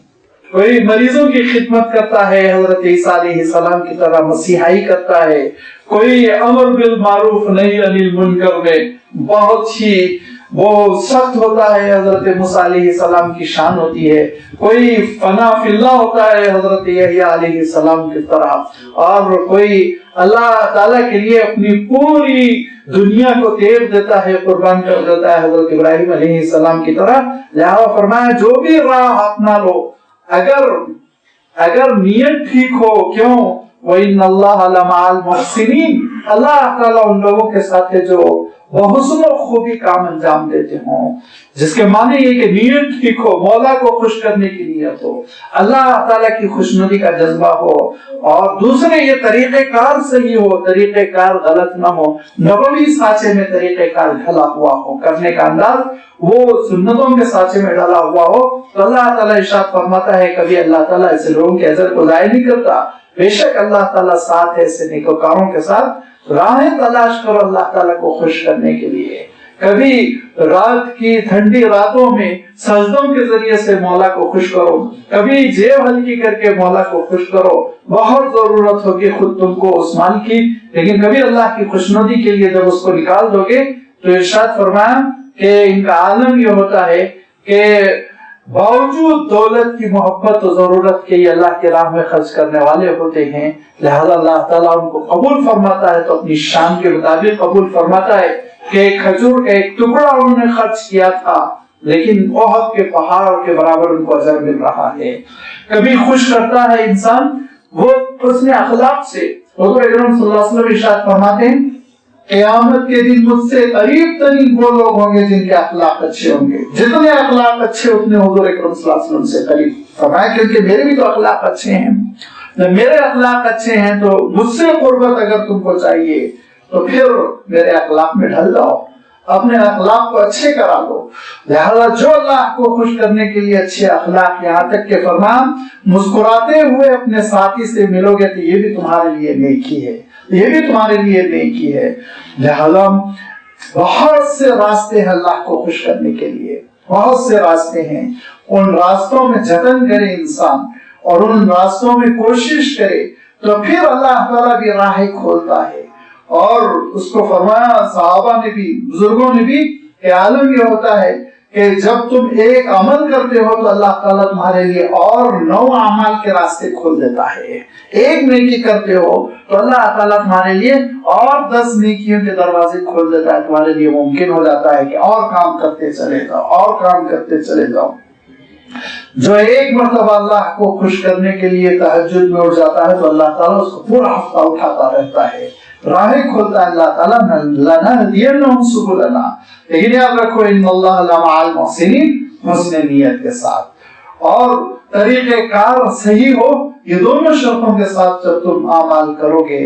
کوئی مریضوں کی خدمت کرتا ہے حضرت عیسیٰ علیہ السلام کی طرح مسیحائی کرتا ہے، کوئی امر بالمعروف نہی عن المنکر میں بہت ہی وہ سخت ہوتا ہے، حضرت موسیٰ علیہ السلام کی شان ہوتی ہے، کوئی فنا فی اللہ ہوتا ہے حضرت یحییٰ علیہ السلام کی طرح، اور کوئی اللہ تعالیٰ کے لیے اپنی پوری دنیا کو تیر دیتا ہے، قربان کر دیتا ہے حضرت ابراہیم علیہ السلام کی طرح. لہذا فرمایا جو بھی راہ اپنا لو اگر نیت ٹھیک ہو، کیوں وَإِنَّ اللَّهَ لَمَعَ الْمُحْسِنِينَ، اللہ تعالیٰ ان لوگوں کے ساتھ ہے جو بحسن و خوبی کام انجام دیتے ہوں. جس کے معنی یہ کہ نیت ٹھیک ہو، مولا کو خوش کرنے کی نیت ہو، اللہ تعالیٰ کی خوشنودی کا جذبہ ہو، اور دوسرے یہ طریقہ کار صحیح ہو، طریقہ کار غلط نہ ہو، نبوی سانچے میں طریقہ کار ڈھلا ہوا ہو، کرنے کا انداز وہ سنتوں کے سانچے میں ڈھلا ہوا ہو. تو اللہ تعالیٰ ارشاد فرماتا ہے کبھی اللہ تعالیٰ ایسے لوگوں کے اجر کو ضائع نہیں کرتا. بے شک اللہ تعالیٰ ساتھ ہے ایسے نیکوکاروں کے ساتھ. راہیں تلاش کرو اللہ تعالیٰ کو خوش کرنے کے لیے. کبھی رات کی ٹھنڈی راتوں میں سجدوں کے ذریعے سے مولا کو خوش کرو، کبھی جیب ہلکی کر کے مولا کو خوش کرو۔ بہت ضرورت ہوگی خود تم کو اس مال کی، لیکن کبھی اللہ کی خوشنودی کے لیے جب اس کو نکال دو گے تو ارشاد فرمایا کہ ان کا عالم یہ ہوتا ہے کہ باوجود دولت کی محبت و ضرورت کے یہ اللہ کی راہ میں خرچ کرنے والے ہوتے ہیں، لہذا اللہ تعالیٰ ان کو قبول فرماتا ہے تو اپنی شان کے مطابق قبول فرماتا ہے کہ ایک کھجور کا ایک ٹکڑا انہوں نے خرچ کیا تھا لیکن احد کے پہاڑ کے برابر ان کو اجر مل رہا ہے۔ کبھی خوش کرتا ہے انسان وہ حسن اخلاق سے۔ حضور اکرم صلی اللہ علیہ وسلم ارشاد فرماتے ہیں قیامت کے دن مجھ سے قریب ترین وہ لوگ ہوں گے جن کے اخلاق اچھے ہوں گے، جتنے اخلاق اچھے اتنے حضور اکرم صلی اللہ علیہ وسلم سے قریب۔ فرمایا کیونکہ میرے بھی تو اخلاق اچھے ہیں، جب میرے اخلاق اچھے ہیں تو مجھ سے قربت اگر تم کو چاہیے تو پھر میرے اخلاق میں ڈھل جاؤ، اپنے اخلاق کو اچھے کرا دو۔ لہذا جو اللہ کو خوش کرنے کے لیے اچھے اخلاق، یہاں تک کہ فرمان مسکراتے ہوئے اپنے ساتھی سے ملو گے تو یہ بھی تمہارے لیے نیکی ہے، یہ بھی تمہارے لیے نیکی ہے۔ لہذا بہت سے راستے ہیں اللہ کو خوش کرنے کے لیے، بہت سے راستے ہیں، ان راستوں میں جتن کرے انسان اور ان راستوں میں کوشش کرے تو پھر اللہ تعالیٰ بھی راہ کھولتا ہے۔ اور اس کو فرمایا صحابہ نے بھی، بزرگوں نے بھی، کہ عالم یہ ہوتا ہے کہ جب تم ایک عمل کرتے ہو تو اللہ تعالیٰ تمہارے لیے اور 9 اعمال کے راستے کھول دیتا ہے۔ ایک نیکی کرتے ہو تو اللہ تعالیٰ تمہارے لیے اور 10 نیکیوں کے دروازے کھول دیتا ہے، تمہارے لیے ممکن ہو جاتا ہے کہ اور کام کرتے چلے جاؤ، اور کام کرتے چلے جاؤ۔ جو ایک مرتبہ اللہ کو خوش کرنے کے لیے تہجد میں اٹھ جاتا ہے تو اللہ تعالیٰ اس کو پورا ہفتہ اٹھاتا رہتا ہے، راہیں کھولتا ہے اللہ تعالیٰ لَنَهْدِيَنَّهُمْ سُبُلَنَا۔ لیکن یاد رکھو ان اللہ لَمَعَ الْمُحْسِنِينَ، حسن نیت کے ساتھ اور طریقہ کار صحیح ہو، یہ دونوں شرطوں کے ساتھ جب تم اعمال کرو گے،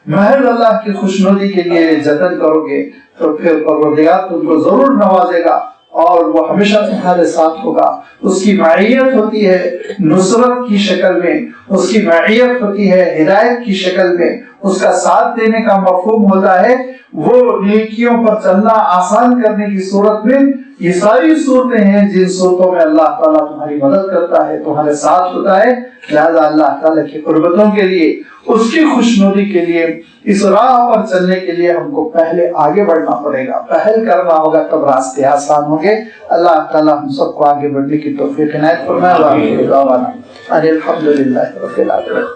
محض اللہ کی خوشنودی کے لیے جتن کرو گے تو پھر پروردگار تم کو ضرور نوازے گا اور وہ ہمیشہ تمہارے ساتھ ہوگا۔ اس کی معیت ہوتی ہے نصرت کی شکل میں، اس کی معیت ہوتی ہے ہدایت کی شکل میں، اس کا ساتھ دینے کا مفہوم ہوتا ہے وہ نیکیوں پر چلنا آسان کرنے کی صورت میں۔ یہ ساری صورتیں ہیں جن صورتوں میں اللہ تعالیٰ تمہاری مدد کرتا ہے، تمہارے ساتھ ہوتا ہے۔ لہذا اللہ تعالیٰ کی قربتوں کے لیے، اس کی خوشنودی کے لیے، اس راہ پر چلنے کے لیے ہم کو پہلے آگے بڑھنا پڑے گا، پہل کرنا ہوگا، تب راستے آسان ہوں گے۔ اللہ تعالیٰ ہم سب کو آگے بڑھنے کی توفیق عنایت فرمائے۔ الحمدللہ رب العالمین۔